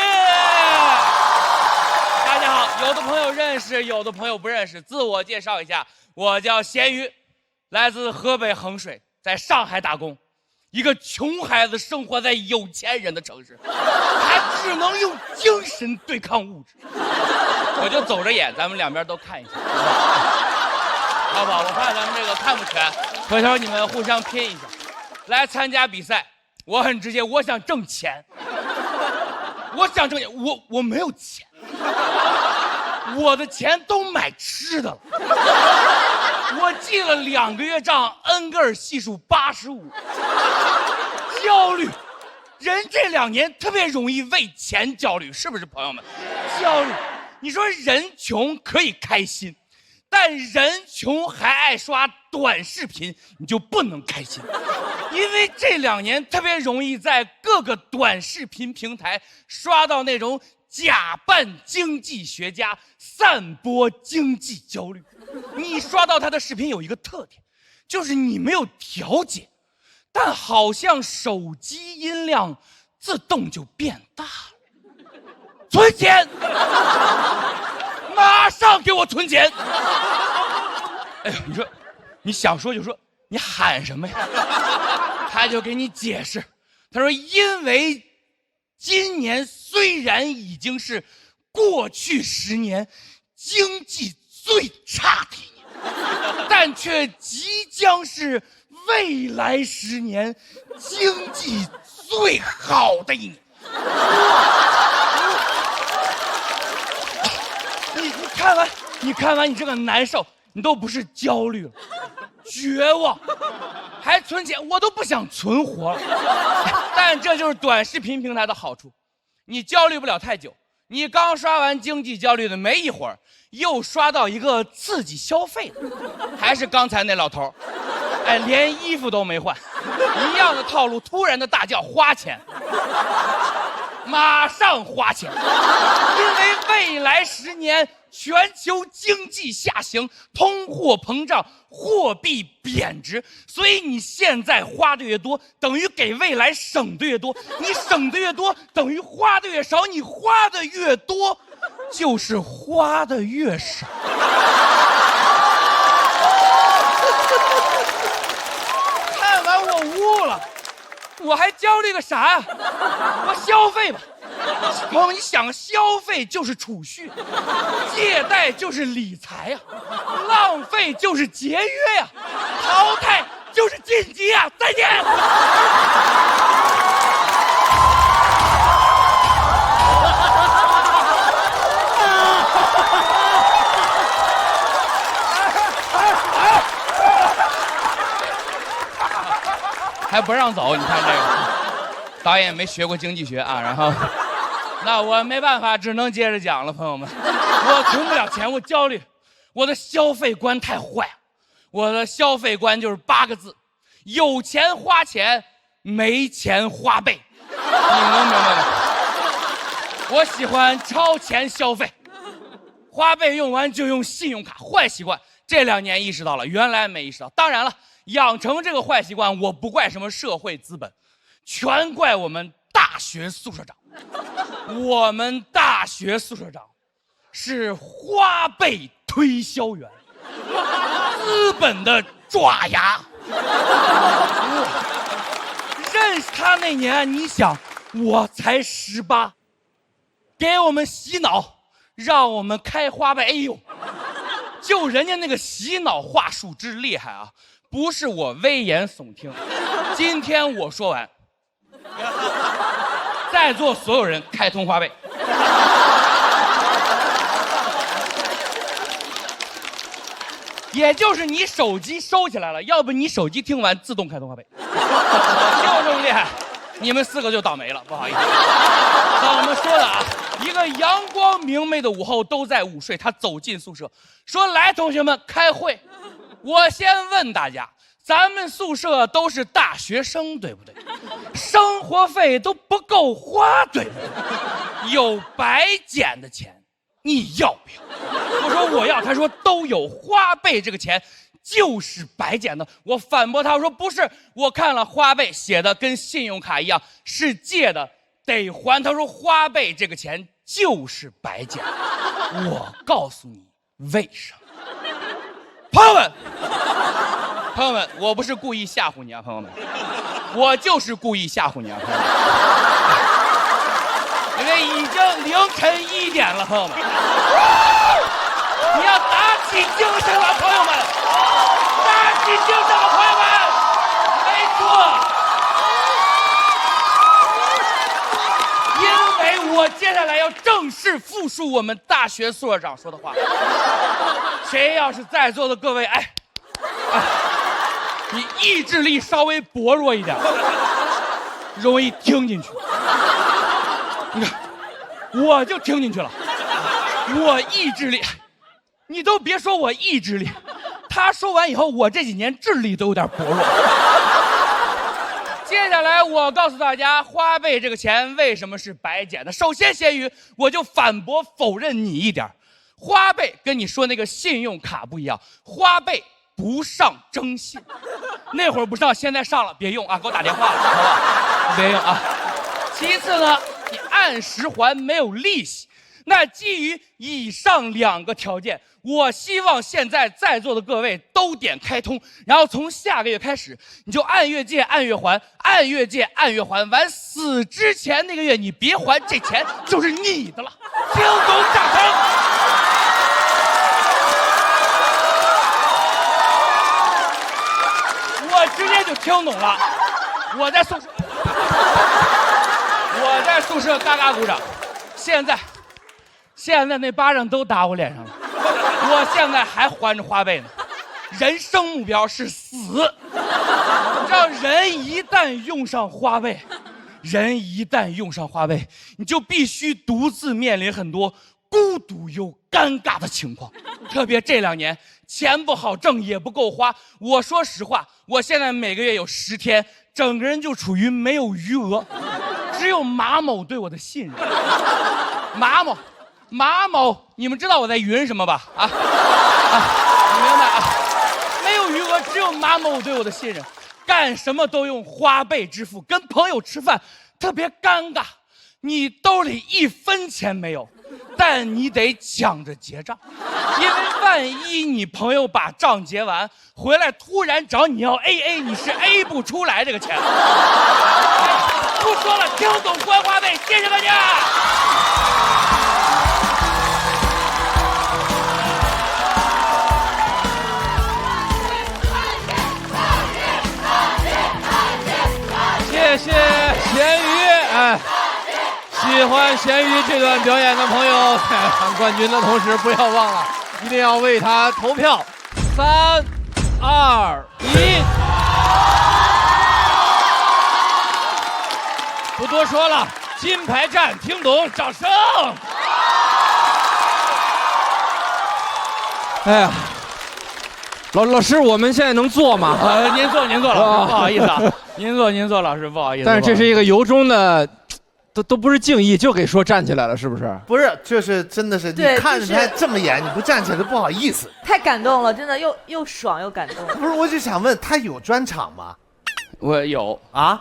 大家好，有的朋友认识，有的朋友不认识。自我介绍一下，我叫咸鱼，来自河北衡水，在上海打工。一个穷孩子生活在有钱人的城市，他只能用精神对抗物质。我就走着演，咱们两边都看一下，好不好？我怕咱们这个看不全，回头你们互相拼一下。来参加比赛，我很直接，我想挣钱，我想挣钱，我没有钱，我的钱都买吃的了。我记了2个月账，恩格尔系数85，焦虑。人这2年特别容易为钱焦虑，是不是朋友们？焦虑。你说人穷可以开心，但人穷还爱刷短视频，你就不能开心，因为这2年特别容易在各个短视频平台刷到那种假扮经济学家散播经济焦虑。你刷到他的视频有一个特点，就是你没有调节，但好像手机音量自动就变大了。存钱，马上给我存钱！哎呦，你说，你想说就说，你喊什么呀？他就给你解释，他说因为今年虽然已经是过去10年经济最差的1年，但却即将是未来10年经济最好的1年。你看完，你这个难受，你都不是焦虑了，绝望，还存钱，我都不想存活了。但这就是短视频平台的好处，你焦虑不了太久。你刚刷完经济焦虑的没一会儿，又刷到一个刺激消费的，还是刚才那老头，哎，连衣服都没换，一样的套路，突然的大叫花钱，马上花钱，因为未来10年全球经济下行，通货膨胀，货币贬值，所以你现在花的越多，等于给未来省的越多，你省的越多，等于花的越少，你花的越多，就是花的越少。看完我悟了，我还焦虑个啥呀？我消费吧。朋友，你想，消费就是储蓄，借贷就是理财呀，浪费就是节约呀，淘汰就是晋级呀！再见。还不让走，你看这个导演没学过经济学啊，然后。那我没办法，只能接着讲了，朋友们。我存不了钱，我焦虑，我的消费观太坏了。我的消费观就是8个字：有钱花钱，没钱花呗。你能明白吗？我喜欢超前消费，花呗用完就用信用卡，坏习惯。这2年意识到了，原来没意识到。当然了，养成这个坏习惯，我不怪什么社会资本，全怪我们大学宿舍长。我们大学宿舍长是花呗推销员，资本的爪牙。认识他那年，你想我才18，给我们洗脑，让我们开花呗。哎呦，就人家那个洗脑话术之厉害啊！不是我危言耸听，今天我说完，在座所有人开通花呗。也就是你手机收起来了，要不你手机听完自动开通花呗，就这么厉害。你们4个就倒霉了，不好意思。像我们说的啊，一个阳光明媚的午后，都在午睡。他走进宿舍，说：“来，同学们，开会。我先问大家，咱们宿舍都是大学生，对不对？生活费都不够花，对不对？有白捡的钱，你要不要？”我说我要，他说都有，花呗这个钱就是白捡的。我反驳他，我说不是，我看了花呗写的跟信用卡一样，是借的，得还。他说花呗这个钱就是白捡的。我告诉你为什么。朋友们，我不是故意吓唬你啊，朋友们，我就是故意吓唬你啊，朋友们。因为已经凌晨1点了，朋友们，你要打起精神了，朋友们，打起精神了，朋友们，没错，因为我接下来要正式复述我们大学宿舍长说的话。谁要是在座的各位，你意志力稍微薄弱一点，容易听进去。你看，我就听进去了。我意志力，你都别说我意志力，他说完以后，我这几年智力都有点薄弱。接下来我告诉大家，花呗这个钱为什么是白捡的。首先，咸鱼我就反驳否认你一点，花呗跟你说那个信用卡不一样，花呗不上征信。那会儿不上，现在上了，别用啊，给我打电话了，好不好？别用啊。其次呢，你按时还，没有利息。那基于以上2个条件，我希望现在在座的各位都点开通，然后从下个月开始，你就按月借按月还，按月借按月还，完死之前那个月你别还，这钱就是你的了。听懂掌声。我直接就听懂了。我在宿舍嘎嘎鼓掌。现在那巴掌都打我脸上了，我现在还还着花呗呢。人生目标是死，你知道人一旦用上花呗，你就必须独自面临很多孤独又尴尬的情况。特别这2年，钱不好挣也不够花。我说实话，我现在每个月有10天，整个人就处于没有余额，只有马某对我的信任。马某，你们知道我在云什么吧？你明白啊？没有余额，只有马某对我的信任，干什么都用花呗支付。跟朋友吃饭特别尴尬，你兜里1分钱没有，但你得抢着结账，因为万一你朋友把账结完回来，突然找你要 AA， 你是 A 不出来这个钱。不说了，听懂还花呗，谢谢大家。谢谢咸鱼，喜欢咸鱼这段表演的朋友，喊冠军的同时不要忘了，一定要为他投票。3、2、1，不多说了，金牌战，听懂，掌声。哎呀，老师，我们现在能坐吗？您坐，老师，不好意思啊。您坐，老师，不好意思。但是这是一个由衷的，都不是敬意，就给说站起来了，是不是？不是，就是真的是，你看着他这么演，你不站起来都不好意思。太感动了，真的又爽又感动。不是，我就想问他有专场吗？我有啊，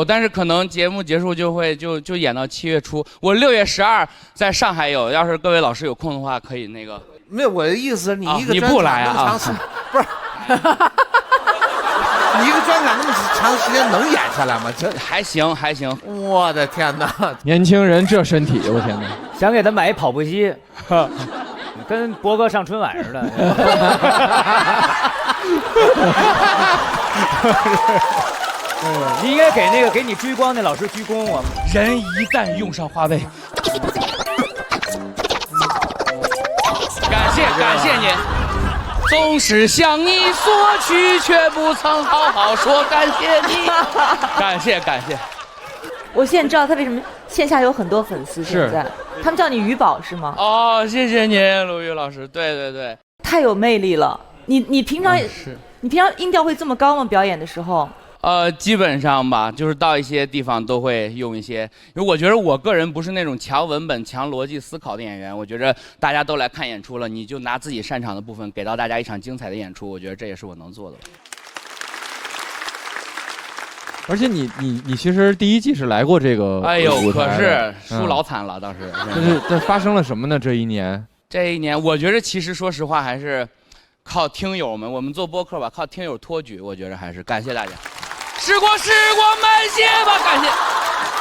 但是可能节目结束就演到7月初。我6月12在上海有，要是各位老师有空的话，可以那个。没有，我的意思是你一个你不来啊？不是。你一个专场那么长时间能演下来吗？这还行还行。我的天哪！年轻人这身体，我天哪！想给他买一跑步机，跟博哥上春晚似的。你应该给那个给你追光那老师鞠躬。我人一旦用上话费，感谢您。总是向你索取，却不曾好好说感谢你。感谢。我现在知道他为什么线下有很多粉丝，现在他们叫你于宝是吗？哦，谢谢您，鲁豫老师。对，太有魅力了。你平常是你平常音调会这么高吗？表演的时候？基本上吧，就是到一些地方都会用一些，因为我觉得我个人不是那种强文本、强逻辑思考的演员。我觉得大家都来看演出了，你就拿自己擅长的部分给到大家一场精彩的演出，我觉得这也是我能做的。而且你其实第一季是来过这个哎呦，舞台可是输嗯老惨了，当时。这发生了什么呢？这一年，我觉得其实说实话还是靠听友们，我们做播客吧，靠听友托举，我觉得还是感谢大家。时光慢些吧，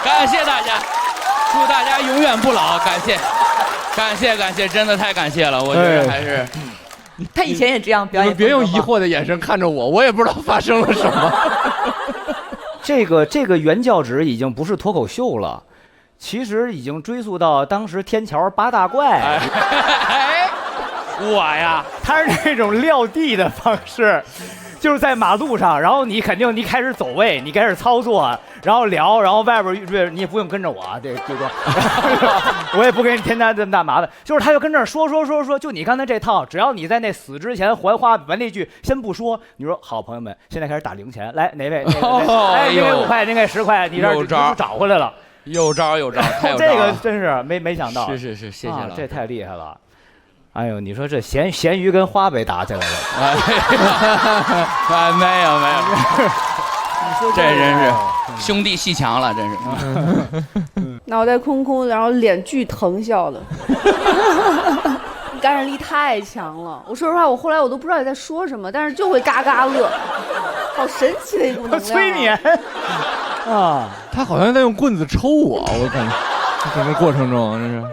感谢大家，祝大家永远不老，感谢，真的太感谢了，我觉得还是。他以前也这样表演。你们别用疑惑的眼神看着我也不知道发生了什么。这个原教旨已经不是脱口秀了，其实已经追溯到当时天桥8大怪。我呀，他是那种撂地的方式。就是在马路上，然后你开始走位，你开始操作，然后聊，然后外边你也不用跟着我，对个，我也不给你添加这么大麻烦。就是他就跟这儿说，就你刚才这套，只要你在那死之前还话完那句先不说，你说好，朋友们，现在开始打零钱，来哪位？哎，您给5块，您给10块，你这找回来了，有招，太有招了。这个真是没想到，是，谢谢了，这太厉害了。哎呦，你说这咸鱼跟花呗打起来了？没有，这真是兄弟阋墙了，真是。脑袋空空，然后脸巨疼笑的，感染力太强了。我说实话，我后来都不知道你在说什么，但是就会嘎嘎乐，好神奇的一股能量。催眠啊！他好像在用棍子抽我感觉整个过程中这是。然后，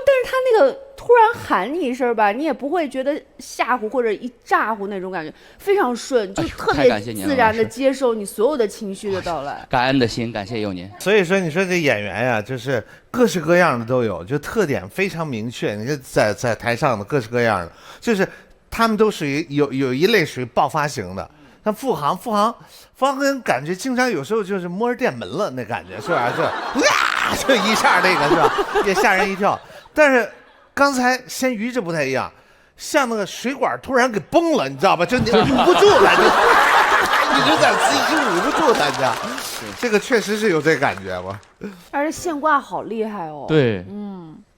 但是他那个。突然喊你一声吧，你也不会觉得吓唬或者一咋呼那种感觉，非常顺，就特别自然的接受你所有的情绪的到来。感恩的心，感谢有您。所以说，你说这演员呀，就是各式各样的都有，就特点非常明确。你看在台上的各式各样的，就是他们都属于有一类属于爆发型的。像付航感觉经常有时候就是摸着电门了那感觉，是吧？就一下那个是吧，也吓人一跳。但是刚才咸鱼这不太一样，像那个水管突然给崩了，你知道吧？就你捂不住了，一直在自己捂不住大家。这个确实是有这感觉吧？而且现挂好厉害哦。对，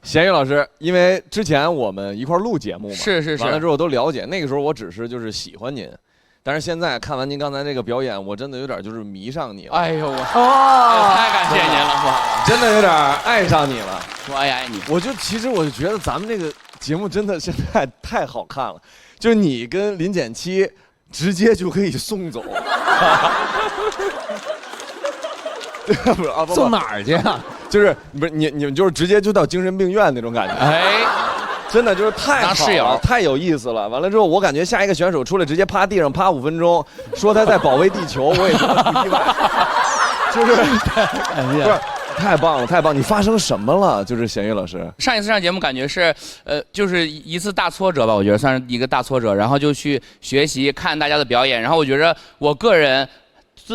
咸鱼老师，因为之前我们一块录节目嘛，是，完了之后都了解。那个时候我只是就是喜欢您，但是现在看完您刚才这个表演，我真的有点就是迷上你了。哎呦太感谢您了，真的有点爱上你了。我也爱你。我就觉得咱们这个节目真的现在太好看了，就是你跟林简七直接就可以送走。不是啊，送哪儿去啊？就是不是你们就是直接就到精神病院那种感觉。哎，真的就是太好了，太有意思了。完了之后，我感觉下一个选手出来直接趴地上趴5分钟，说他在保卫地球，我也觉得不意外。就是感谢，不是太棒了，太棒！你发生什么了？就是咸鱼老师上一次上节目感觉是就是一次大挫折吧，我觉得算是一个大挫折，然后就去学习看大家的表演，然后我觉得我个人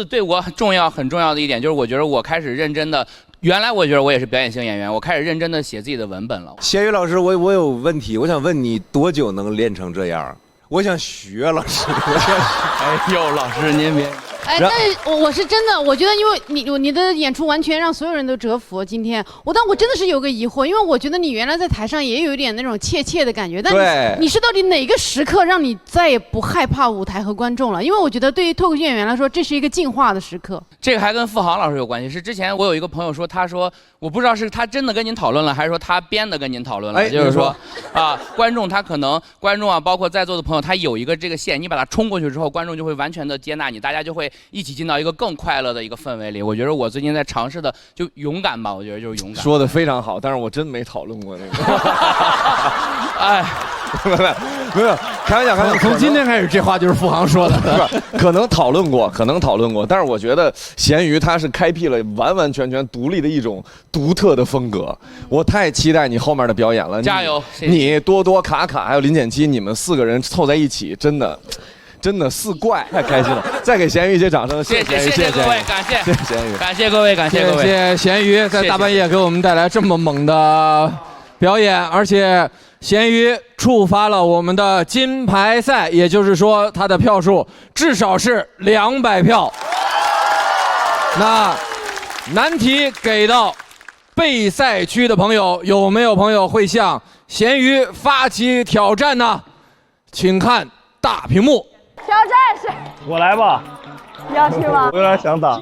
对我很重要的一点就是，我觉得我开始认真的。原来我觉得我也是表演型演员，我开始认真的写自己的文本了。咸鱼老师，我有问题，我想问你多久能练成这样？我想学老师。哎呦，老师您别。哎，但是我是真的，我觉得因为你的演出完全让所有人都折服。今天但我真的是有个疑惑，因为我觉得你原来在台上也有一点那种怯怯的感觉，但你是到底哪个时刻让你再也不害怕舞台和观众了？因为我觉得对于脱口秀演员来说，这是一个进化的时刻。这个还跟付航老师有关系，是之前我有一个朋友说，他说我不知道是他真的跟您讨论了，还是说他编的跟您讨论了，就是说观众他可能观众啊，包括在座的朋友，他有一个这个线，你把它冲过去之后，观众就会完全的接纳你，大家就会一起进到一个更快乐的一个氛围里。我觉得我最近在尝试的就勇敢吧，我觉得就是勇敢。说的非常好，但是我真没讨论过那个。哎，没有，开玩笑，开玩笑。从今天开始，这话就是付航说的。可能讨论过，但是我觉得咸鱼他是开辟了完完全全独立的一种独特的风格。我太期待你后面的表演了，加油！你多多、卡卡还有林简七，你们4个人凑在一起，真的4怪，太开心了！再给咸鱼一些掌声，谢谢各位，感谢咸鱼，感谢各位，谢谢咸鱼在大半夜给我们带来这么猛的表演，而且咸鱼触发了我们的金牌赛，也就是说他的票数至少是200票。那难题给到备赛区的朋友，有没有朋友会向咸鱼发起挑战呢？请看大屏幕。挑战是我来吧，你要去吗？我有点想打。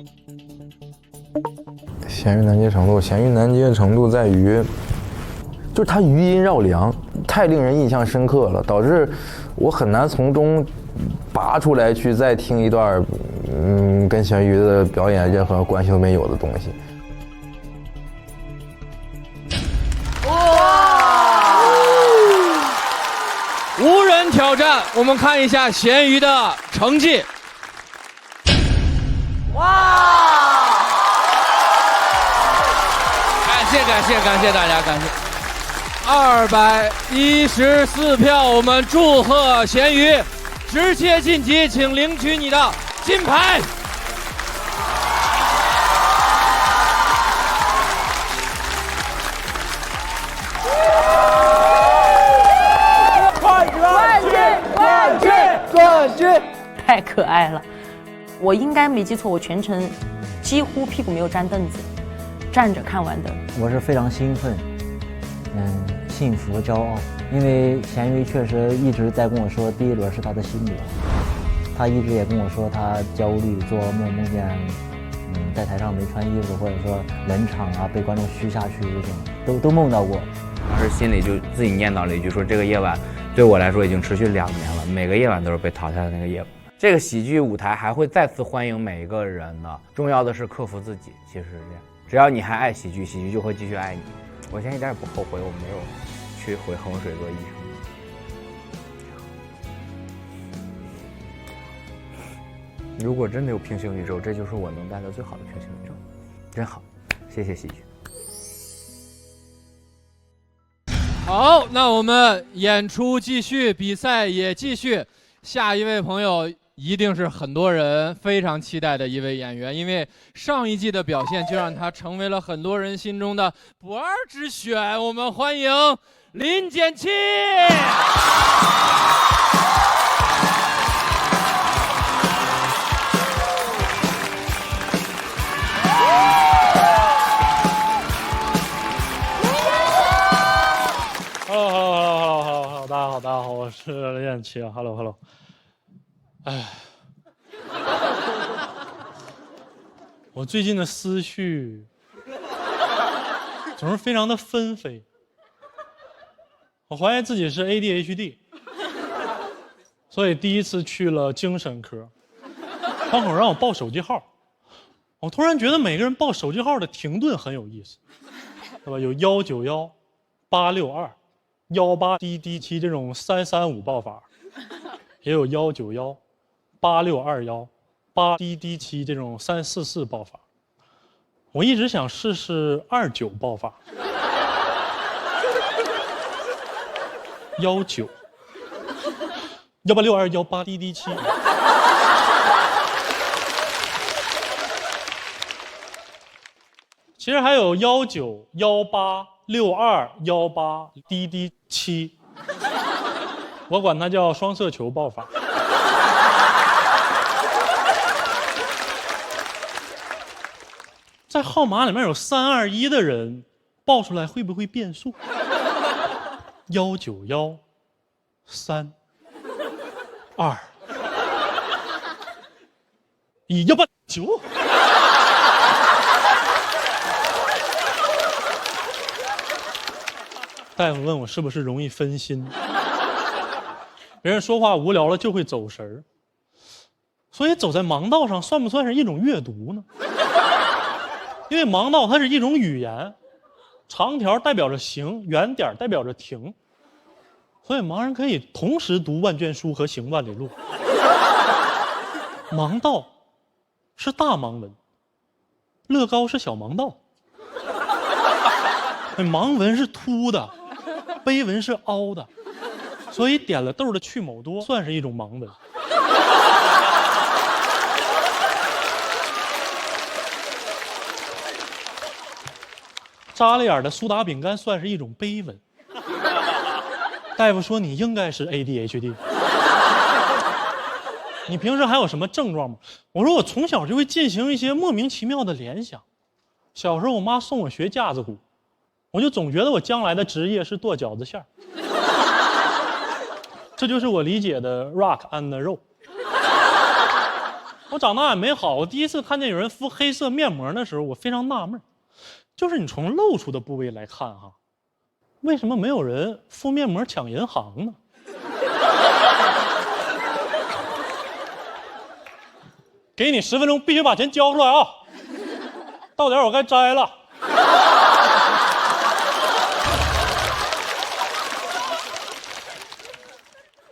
咸鱼难接程度，咸鱼难接程度在于，就是它余音绕梁，太令人印象深刻了，导致我很难从中拔出来去再听一段，跟咸鱼的表演任何关系都没有的东西。无人挑战，我们看一下咸鱼的成绩。哇！感谢大家，感谢。 214票，我们祝贺咸鱼直接晋级，请领取你的金牌。冠军！太可爱了，我应该没记错，我全程几乎屁股没有沾凳子，站着看完的。我是非常兴奋，幸福骄傲，因为咸鱼确实一直在跟我说第一轮是他的心魔，他一直也跟我说他焦虑，做梦梦见在台上没穿衣服，或者说冷场啊，被观众嘘下去这种，都梦到过。当时心里就自己念叨了一句，说这个夜晚对我来说已经持续2年了，每个夜晚都是被淘汰的那个夜晚。这个喜剧舞台还会再次欢迎每一个人呢，重要的是克服自己，其实是这样。只要你还爱喜剧，喜剧就会继续爱你。我现在一点也不后悔，我没有去回衡水做医生。如果真的有平行宇宙，这就是我能带的最好的平行宇宙，真好，谢谢喜剧。好，那我们演出继续，比赛也继续。下一位朋友一定是很多人非常期待的一位演员，因为上一季的表现就让他成为了很多人心中的不二之选。我们欢迎林简七。Hello， 大家好，我是林简七啊 ，Hello， 哎，我最近的思绪总是非常的纷飞，我怀疑自己是 ADHD， 所以第一次去了精神科，窗口让我报手机号，我突然觉得每个人报手机号的停顿很有意思，对吧？有191、862。18DD7这种335报法，也有191、8621、8DD7这种344报法。我一直想试试29报法，19、18621、8DD7。其实还有19、18、62、18、DD7，我管它叫双色球报法。在号码里面有321的人，报出来会不会变数？191、3、2、189。大夫问我是不是容易分心，别人说话无聊了就会走神儿。所以走在盲道上算不算是一种阅读呢？因为盲道它是一种语言，长条代表着行，圆点代表着停，所以盲人可以同时读万卷书和行万里路。盲道是大盲文，乐高是小盲道。盲文是凸的，碑文是凹的，所以点了豆的去某多算是一种盲文。扎了眼的苏打饼干算是一种碑文。大夫说你应该是 ADHD。你平时还有什么症状吗？我说我从小就会进行一些莫名其妙的联想。小时候我妈送我学架子鼓，我就总觉得我将来的职业是剁饺子馅儿。这就是我理解的 rock and roll。我长大也没好，我第一次看见有人敷黑色面膜的时候，我非常纳闷，就是你从露出的部位来看哈，为什么没有人敷面膜抢银行呢？给你10分钟，必须把钱交出来啊！到点我该摘了。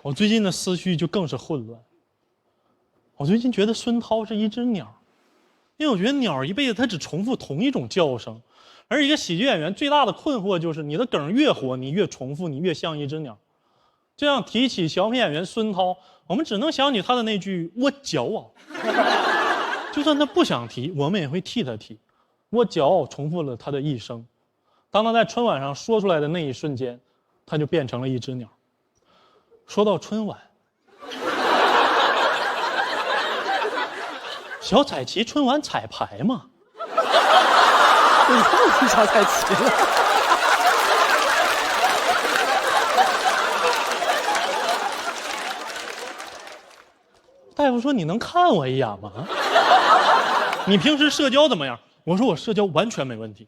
我最近的思绪就更是混乱。我最近觉得孙涛是一只鸟，因为我觉得鸟一辈子它只重复同一种叫声，而一个喜剧演员最大的困惑就是你的梗越火，你越重复，你越像一只鸟。这样提起小品演员孙涛，我们只能想起他的那句“我骄傲”。就算他不想提，我们也会替他提。我骄傲重复了他的一生。当他在春晚上说出来的那一瞬间，他就变成了一只鸟。说到春晚，小彩旗春晚彩排嘛？你又提小彩旗了。大夫说你能看我一眼吗？你平时社交怎么样？我说我社交完全没问题，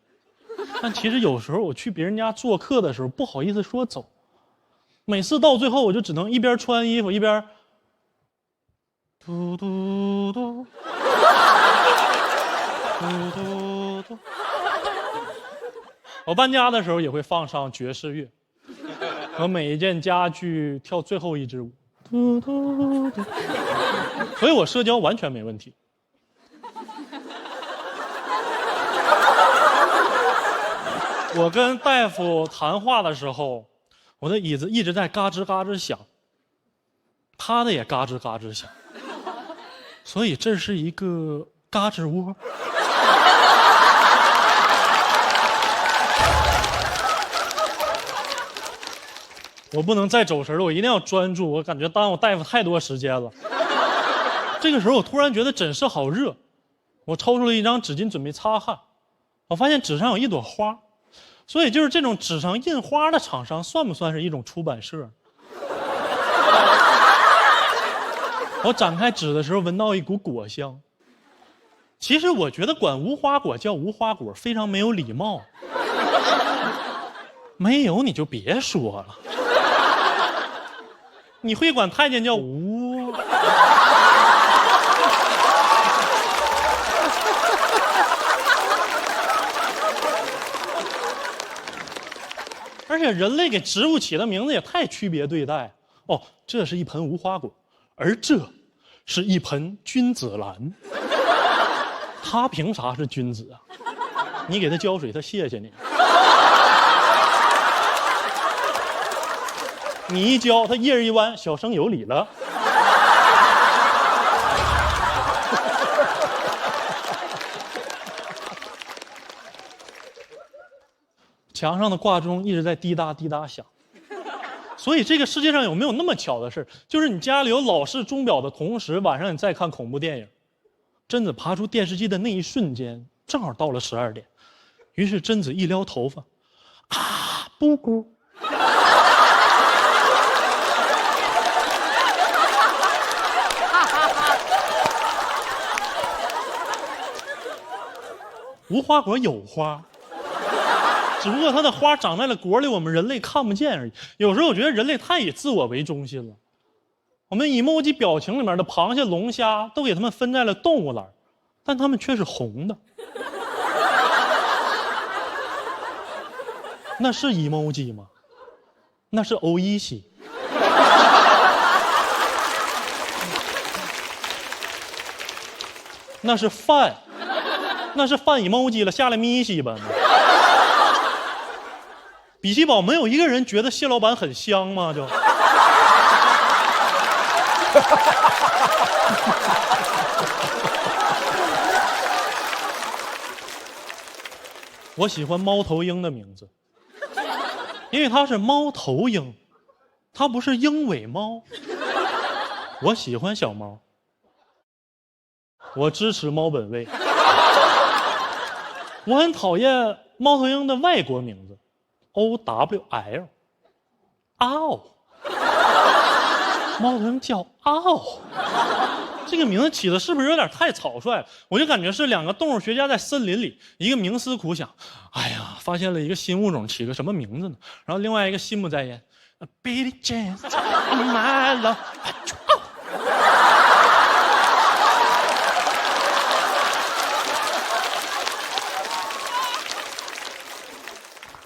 但其实有时候我去别人家做客的时候不好意思说走，每次到最后我就只能一边穿衣服一边嘟嘟嘟嘟嘟嘟。我搬家的时候也会放上爵士乐，和每一件家具跳最后一支舞，嘟嘟嘟。所以我社交完全没问题。我跟大夫谈话的时候，我的椅子一直在嘎吱嘎吱响，他的也嘎吱嘎吱响，所以这是一个嘎吱窝。我不能再走神了，我一定要专注，我感觉耽误大夫太多时间了。这个时候我突然觉得诊室好热，我抽出了一张纸巾准备擦汗，我发现纸上有一朵花。所以就是这种纸上印花的厂商算不算是一种出版社？我展开纸的时候闻到一股果香。其实我觉得管无花果叫无花果非常没有礼貌。没有你就别说了。你会管太监叫无？而且人类给植物起的名字也太区别对待哦，这是一盆无花果，而这是一盆君子兰。他凭啥是君子啊？你给他浇水，他谢谢你。你一浇，他叶儿一弯，小生有理了。墙上的挂钟一直在滴答滴答响，所以这个世界上有没有那么巧的事，就是你家里有老式钟表的同时，晚上你再看恐怖电影，贞子爬出电视机的那一瞬间，正好到了12点，于是贞子一撩头发，啊，布咕。无花果有花，只不过它的花长在了果里，我们人类看不见而已。有时候我觉得人类太以自我为中心了。我们 emoji 表情里面的螃蟹、龙虾都给它们分在了动物栏，但它们却是红的。那是 emoji 吗？那是欧一西。那是饭，那是饭 emoji 了，下来咪西吧。比奇堡没有一个人觉得蟹老板很香吗？就。我喜欢猫头鹰的名字，因为它是猫头鹰，它不是鹰尾猫。我喜欢小猫，我支持猫本位。我很讨厌猫头鹰的外国名字 OWL， 嗷。猫头鹰叫嗷，这个名字起的是不是有点太草率了？我就感觉是两个动物学家在森林里，一个冥思苦想，哎呀，发现了一个新物种，起个什么名字呢？然后另外一个心不在焉 ，Billy Jean my love，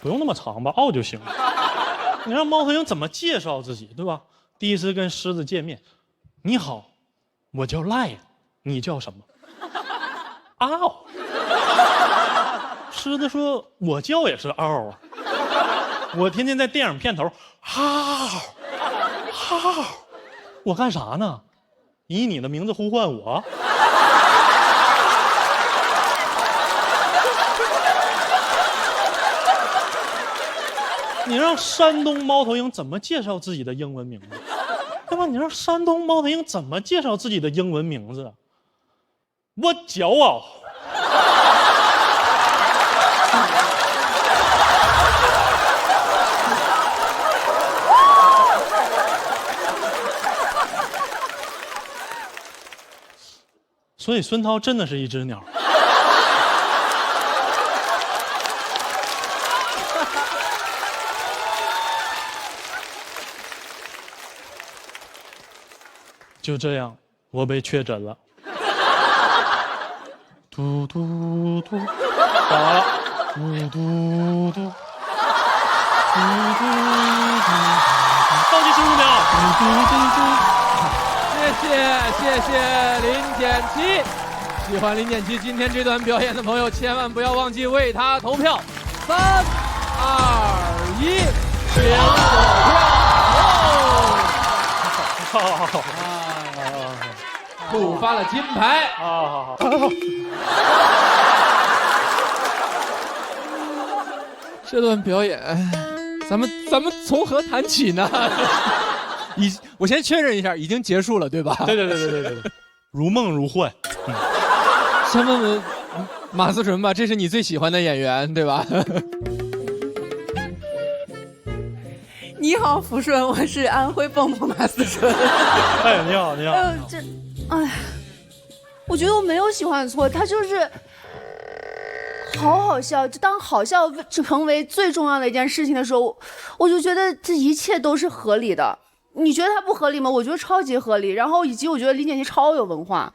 不用那么长吧，嗷就行了。你让猫头鹰怎么介绍自己，对吧？第一次跟狮子见面，你好，我叫赖，你叫什么？嗷。狮子说，我叫也是嗷啊，我天天在电影片头，嗷嗷，我干啥呢？以你的名字呼唤我。你让山东猫头鹰怎么介绍自己的英文名字，对吧？你让山东猫头鹰怎么介绍自己的英文名字？我骄傲。所以孙涛真的是一只鸟。就这样，我被确诊了。嘟嘟嘟，打完了。嘟嘟嘟，嘟嘟嘟，倒计15秒。嘟嘟嘟，谢谢林简琪。喜欢林简琪今天这段表演的朋友，千万不要忘记为他投票。3、2、1，选投票。好。触发了金牌好。这段表演，咱们从何谈起呢？我先确认一下，已经结束了，对吧？对，如梦如幻。先问问马思纯吧，这是你最喜欢的演员，对吧？你好，抚顺，我是安徽蹦蹦马思纯。哎，你好。哎，我觉得我没有喜欢错，他就是好笑。就当好笑成为最重要的一件事情的时候，我就觉得这一切都是合理的。你觉得它不合理吗？我觉得超级合理。然后以及我觉得林简琪超有文化。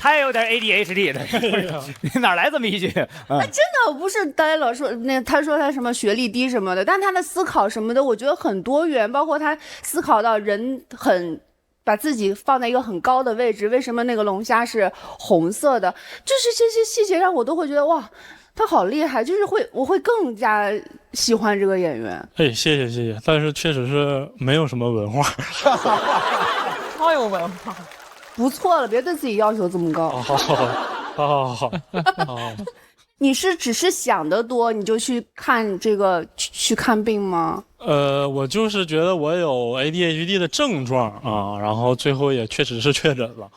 他也有点 ADHD 的，你哪来这么一句？真的不是大家老说他说他什么学历低什么的，但他的思考什么的，我觉得很多元，包括他思考到人很把自己放在一个很高的位置，为什么那个龙虾是红色的，就是这些细节让我都会觉得哇，他好厉害，就是我会更加喜欢这个演员。哎，谢谢，但是确实是没有什么文化。超有文化。不错了，别对自己要求这么高。好。你是只是想得多，你就去看这个去看病吗？我就是觉得我有 ADHD 的症状啊，然后最后也确实是确诊了。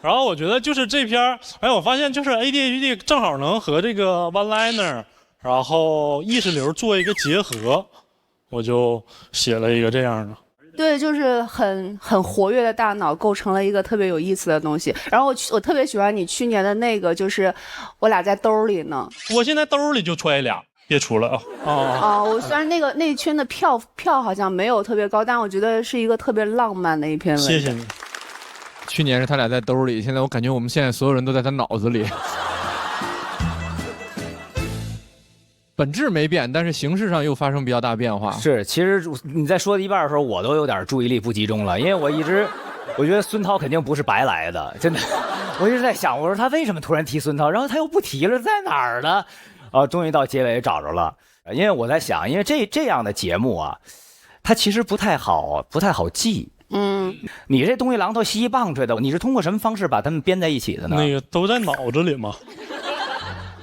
然后我觉得就是这篇，我发现就是 ADHD 正好能和这个 one liner， 然后意识流做一个结合，我就写了一个这样的。对，就是很活跃的大脑构成了一个特别有意思的东西。然后我特别喜欢你去年的那个，就是我俩在兜里呢。我现在兜里就揣俩。别出了啊！我虽然那一圈的票好像没有特别高，但我觉得是一个特别浪漫的一篇文章。谢谢你。去年是他俩在兜里，现在我感觉我们现在所有人都在他脑子里。本质没变，但是形式上又发生比较大变化。是，其实你在说的一半的时候，我都有点注意力不集中了，因为我觉得孙涛肯定不是白来的，真的。我一直在想，我说他为什么突然提孙涛，然后他又不提了，在哪儿呢？终于到结尾找着了。因为我在想，因为这样的节目啊，它其实不太好记。你这东西榔头西一棒槌的，你是通过什么方式把它们编在一起的呢？那个都在脑子里嘛，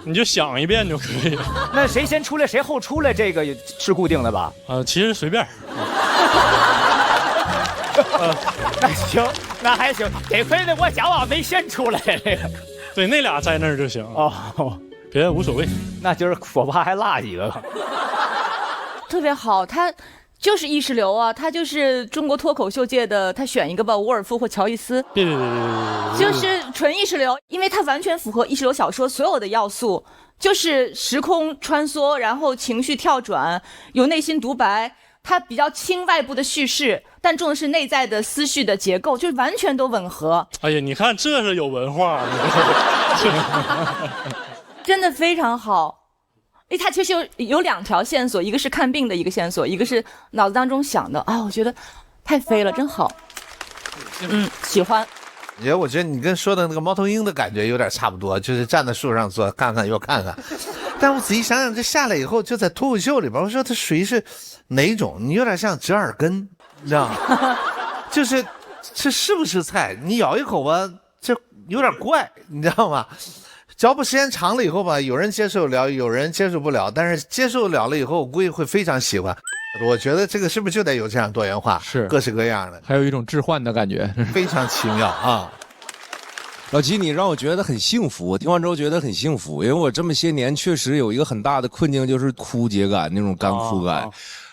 你就想一遍就可以。那谁先出来谁后出来，这个是固定的吧？其实随便。那行，那还行，得亏那我想法没先出来这个。对，那俩在那儿就行。别的无所谓。那就是我怕还落几个。特别好，他就是意识流啊，他就是中国脱口秀界的，他选一个吧，伍尔夫或乔伊斯。对，就是纯意识流，因为他完全符合意识流小说所有的要素，就是时空穿梭，然后情绪跳转，有内心独白。它比较轻外部的叙事，但重的是内在的思绪的结构，就是完全都吻合。哎呀，你看这是有文化，真的非常好。它其实有2条线索，一个是看病的一个线索，一个是脑子当中想的我觉得太飞了，真好。喜欢。我觉得你跟说的那个猫头鹰的感觉有点差不多，就是站在树上坐，看看又看看。但我仔细想想，这下来以后就在脱口秀里边，我说它属于是哪种？你有点像折耳根，你知道吗？就是这是不是菜？你咬一口吧，这有点怪，你知道吗？嚼不时间长了以后吧，有人接受了，有人接受不了，但是接受了以后，我估计会非常喜欢。我觉得这个是不是就得有这样多元化，是各式各样的，还有一种置换的感觉，非常奇妙啊。老吉，你让我觉得很幸福，我听完之后觉得很幸福，因为我这么些年确实有一个很大的困境，就是枯竭感，那种干枯感，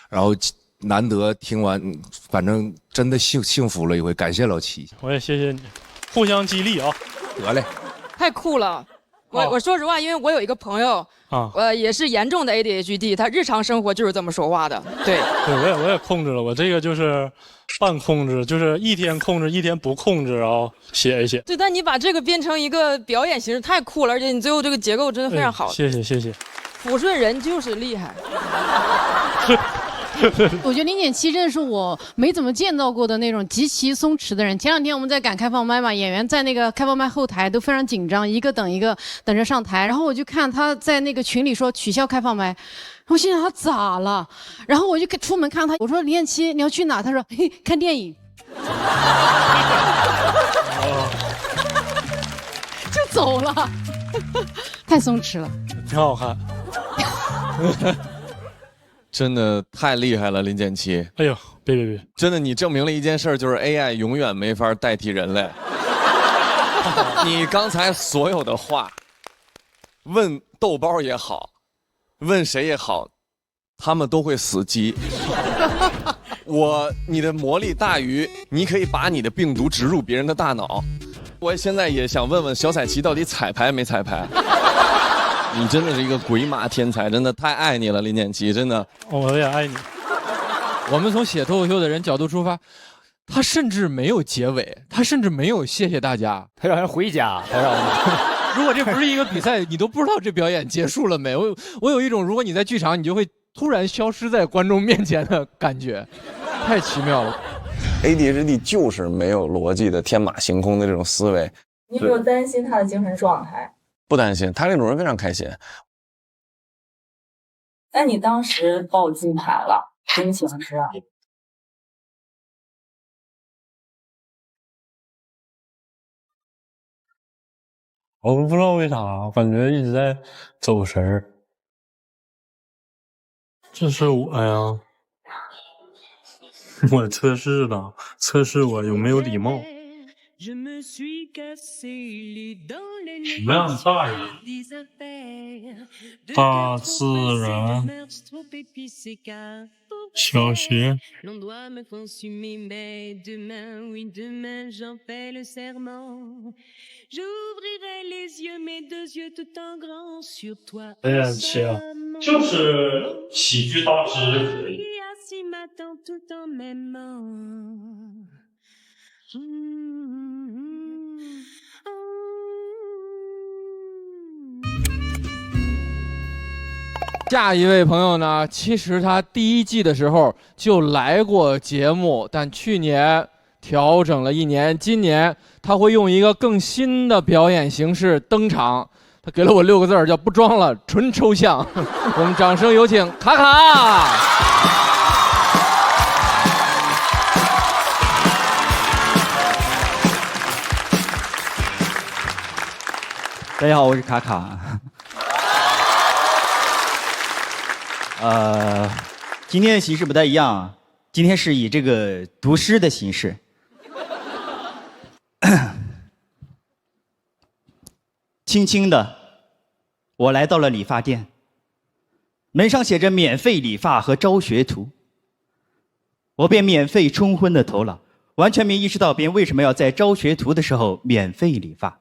然后难得听完，反正真的幸福了一回，感谢老齐。我也谢谢你，互相激励啊。得嘞，太酷了。我说实话，因为我有一个朋友也是严重的 ADHD， 他日常生活就是这么说话的。对，我也控制了，我这个就是半控制，就是一天控制，一天不控制，然后写一写。对，但你把这个变成一个表演形式太酷了，而且你最后这个结构真的非常好。谢谢。抚顺人就是厉害。我觉得0.7真的是我没怎么见到过的那种极其松弛的人。前2天我们在赶开放麦嘛，演员在那个开放麦后台都非常紧张，一个等一个等着上台。然后我就看他在那个群里说取消开放麦，我心想他咋了？然后我就出门看他，我说0.7你要去哪？他说嘿看电影，就走了，太松弛了，挺好看。真的太厉害了，林建奇！哎呦，别！真的，你证明了一件事，就是 AI 永远没法代替人类。你刚才所有的话，问豆包也好，问谁也好，他们都会死机。你的魔力大于你可以把你的病毒植入别人的大脑。我现在也想问问小彩旗到底彩排没彩排？你真的是一个鬼马天才，真的太爱你了，林建奇，真的。我也爱你。我们从写脱口秀的人角度出发，他甚至没有结尾，他甚至没有谢谢大家，他让人回家，他让人。如果这不是一个比赛，你都不知道这表演结束了没。我有一种，如果你在剧场，你就会突然消失在观众面前的感觉，太奇妙了。ADHD 就是没有逻辑的天马行空的这种思维。你有没有担心他的精神状态？不担心，他这种人非常开心。那你当时报金牌了，心情是？我不知道为啥，感觉一直在走神儿。这是我呀，我测试了，测试我有没有礼貌。什么样的大人？大自然。小学。很奇啊，就是喜剧大师可以。下一位朋友呢，其实他第1季的时候就来过节目，但去年调整了1年，今年他会用一个更新的表演形式登场。他给了我6个字叫不装了，纯抽象。我们掌声有请卡卡。大家好，我是卡卡。今天的形式不太一样啊，今天是以这个读诗的形式。轻轻的，我来到了理发店，门上写着免费理发和招学徒，我便免费冲昏了头脑，完全没意识到别人为什么要在招学徒的时候免费理发。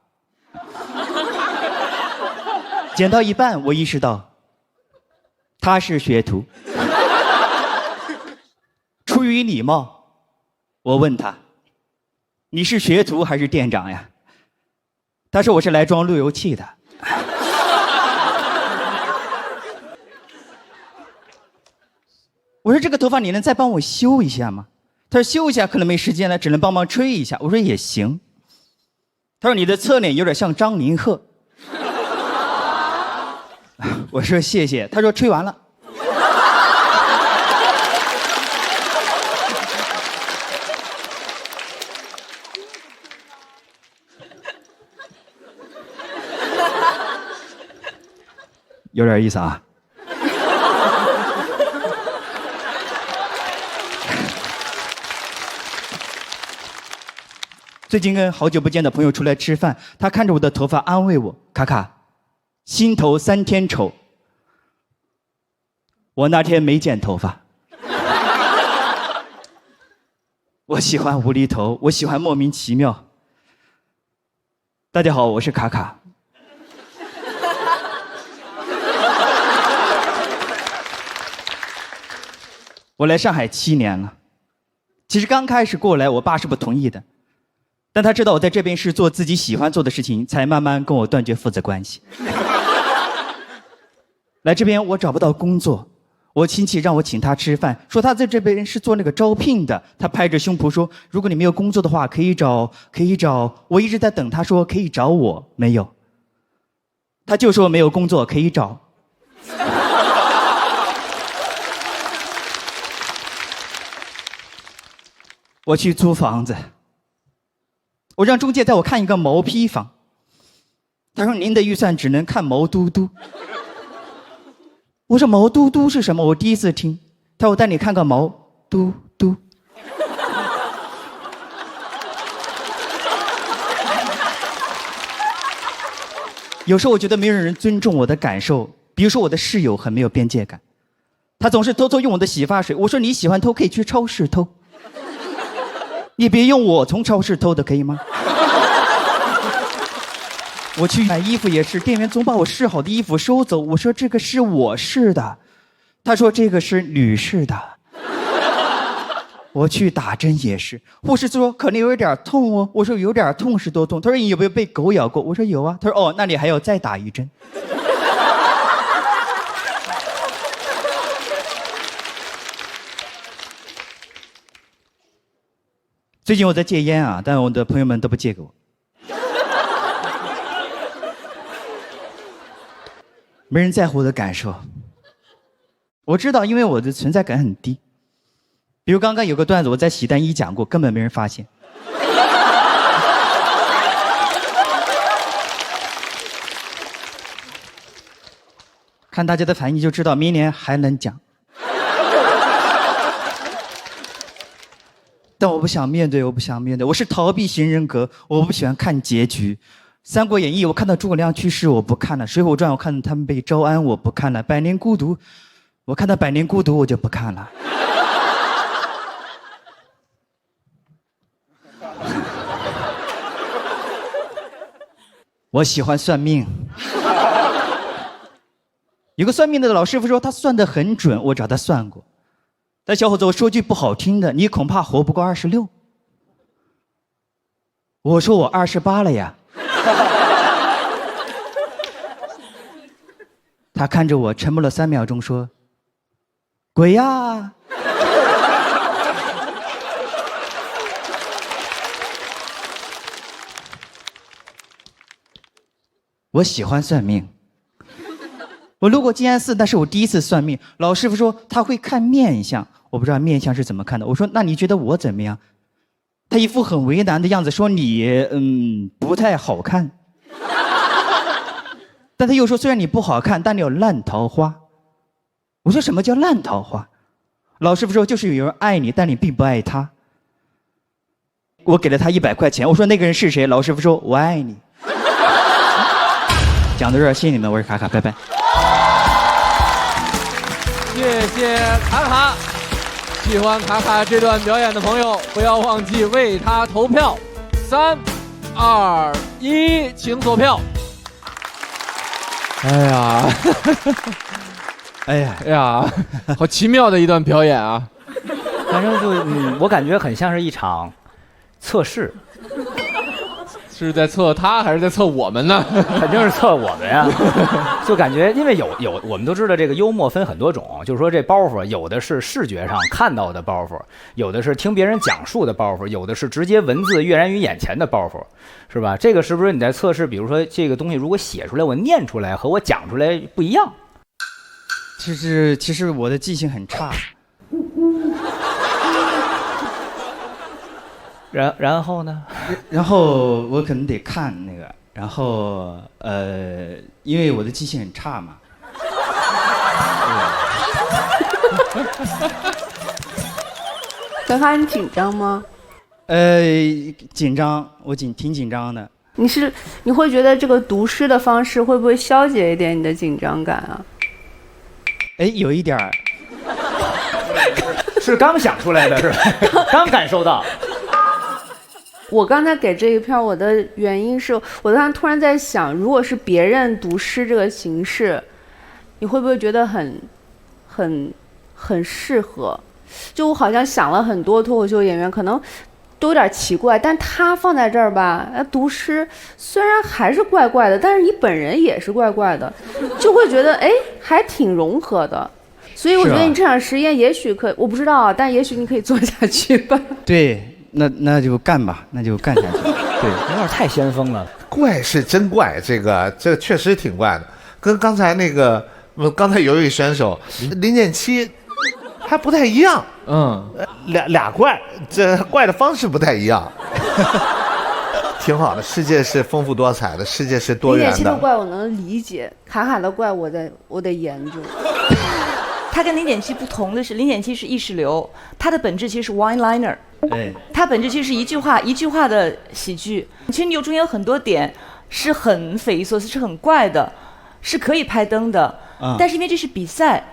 剪到一半，我意识到他是学徒。出于礼貌，我问他：“你是学徒还是店长呀？”他说：“我是来装路由器的。”我说：“这个头发你能再帮我修一下吗？”他说：“修一下可能没时间了，只能帮忙吹一下。”我说：“也行。”他说：“你的侧脸有点像张凌赫。”我说：“谢谢。”他说：“吹完了。”有点意思啊。最近跟好久不见的朋友出来吃饭，他看着我的头发安慰我：“卡卡，心头3天丑。”我那天没剪头发。我喜欢无厘头，我喜欢莫名其妙。大家好，我是卡卡。我来上海7年了，其实刚开始过来，我爸是不同意的，但他知道我在这边是做自己喜欢做的事情，才慢慢跟我断绝父子关系。来这边我找不到工作，我亲戚让我请他吃饭，说他在这边是做那个招聘的，他拍着胸脯说，如果你没有工作的话，可以找。我一直在等他说可以找我，没有，他就说没有工作可以找。我去租房子，我让中介带我看一个毛坯房，他说您的预算只能看毛嘟嘟。我说毛嘟嘟是什么？我第一次听。他说我带你看个毛嘟嘟。有时候我觉得没有人尊重我的感受，比如说我的室友很没有边界感，他总是偷偷用我的洗发水，我说你喜欢偷可以去超市偷，你别用我从超市偷的可以吗？我去买衣服也是，店员总把我试好的衣服收走，我说这个是我试的，他说这个是女士的。我去打针也是，护士说可能有点痛哦，我说有点痛是多痛？他说你有没有被狗咬过？我说有啊，他说哦，那你还要再打一针。最近我在戒烟啊，但我的朋友们都不戒给我。没人在乎我的感受，我知道，因为我的存在感很低。比如刚刚有个段子，我在喜单一讲过，根本没人发现。看大家的反应就知道，明年还能讲。但我不想面对，我不想面对，我是逃避型人格，我不喜欢看结局。三国演义我看到诸葛亮去世我不看了，水浒传我看到他们被招安我不看了，百年孤独我看到百年孤独我就不看了。我喜欢算命。有个算命的老师傅说他算得很准，我找他算过。但小伙子，我说句不好听的，你恐怕活不过26。我说我28了呀。他看着我，沉默了3秒钟，说：“鬼呀！”我喜欢算命。我路过静安寺，那是我第一次算命。老师傅说他会看面相，我不知道面相是怎么看的。我说那你觉得我怎么样？他一副很为难的样子，说你不太好看。但他又说虽然你不好看，但你有烂桃花。我说什么叫烂桃花？老师傅说就是有人爱你，但你并不爱他。我给了他100块钱，我说那个人是谁？老师傅说我爱你。讲到这儿，谢谢你们，我是卡卡，拜拜。谢谢卡卡，喜欢卡卡这段表演的朋友，不要忘记为他投票。3、2、1，请锁票。哎呀，哎呀，好奇妙的一段表演啊！反正就我感觉很像是一场测试。是在测他还是在测我们呢？肯定是测我们呀。就感觉，因为有我们都知道这个幽默分很多种，就是说这包袱有的是视觉上看到的包袱，有的是听别人讲述的包袱，有的是直接文字跃然于眼前的包袱，是吧？这个是不是你在测试？比如说这个东西如果写出来，我念出来和我讲出来不一样。其实我的记性很差。然后呢？然后我可能得看那个，然后因为我的记性很差嘛。卡卡，你紧张吗？紧张，我挺紧张的。你会觉得这个读诗的方式会不会消解一点你的紧张感啊？有一点儿。是刚想出来的，是吧？刚感受到。我刚才给这一票，我的原因是我刚才突然在想，如果是别人读诗这个形式，你会不会觉得很适合？就我好像想了很多脱口秀演员，可能都有点奇怪，但他放在这儿吧，读诗虽然还是怪怪的，但是你本人也是怪怪的，就会觉得还挺融合的。所以我觉得你这场实验也许可，我不知道啊，但也许你可以做下去吧。对。那就干吧，那就干下去。对，有点太先锋了。怪是真怪，这个确实挺怪的，跟刚才那个刚才有一位选手林建七还不太一样。俩怪，这怪的方式不太一样。挺好的，世界是丰富多彩的，世界是多元的。林建七的怪我能理解，卡卡的怪我得研究。他跟林建七不同的是，林建七是意识流，他的本质其实是 one liner。他本质其实是一句话的喜剧。其实你中间有很多点是很匪夷所思，是很怪的，是可以拍灯的。但是因为这是比赛，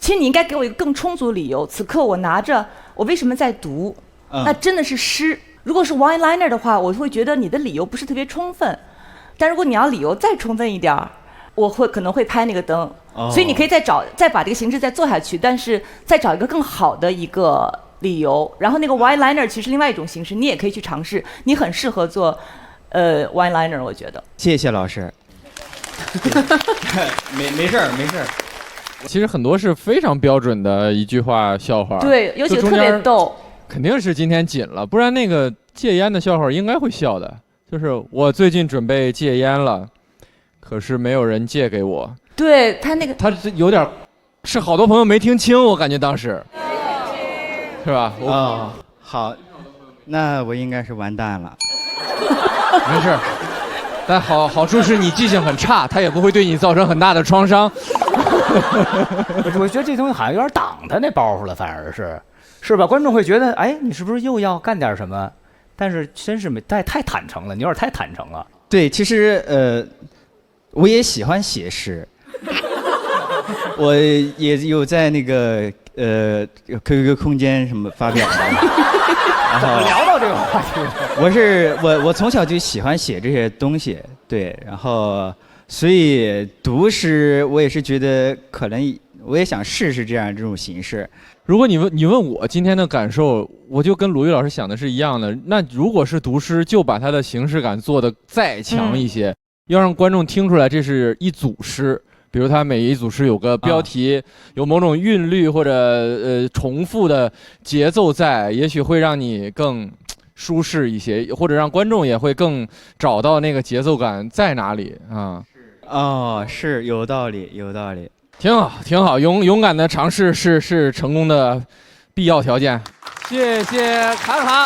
其实你应该给我一个更充足的理由。此刻我拿着，我为什么在读？那真的是诗。如果是 one liner 的话，我会觉得你的理由不是特别充分。但如果你要理由再充分一点，我可能会拍那个灯。所以你可以再把这个形式再做下去，但是再找一个更好的一个理由。然后那个 one liner 其实另外一种形式，你也可以去尝试。你很适合做one liner， 我觉得。谢谢老师。没事儿。其实很多是非常标准的一句话笑话。对，有几个特别逗。肯定是今天紧了，不然那个戒烟的笑话应该会笑的。就是我最近准备戒烟了，可是没有人借给我。对他那个，他有点，是好多朋友没听清，我感觉当时，是吧？好，那我应该是完蛋了。没事，但好处是你记性很差，他也不会对你造成很大的创伤。我觉得这东西好像有点挡他那包袱了，反而是吧？观众会觉得，你是不是又要干点什么？但是真是太坦诚了，你有点太坦诚了。对，其实我也喜欢写诗。我也有在那个QQ 空间什么发表的。怎么聊到这个话题？我从小就喜欢写这些东西，对，然后所以读诗我也是觉得可能我也想试试这种形式。如果你问我今天的感受，我就跟鲁豫老师想的是一样的。那如果是读诗，就把它的形式感做得再强一些，要让观众听出来这是一组诗。比如它每一组诗有个标题，有某种韵律或者重复的节奏在，也许会让你更舒适一些，或者让观众也会更找到那个节奏感在哪里啊。哦，是有道理，有道理。挺好，挺好，勇敢的尝试是成功的必要条件。谢谢卡卡。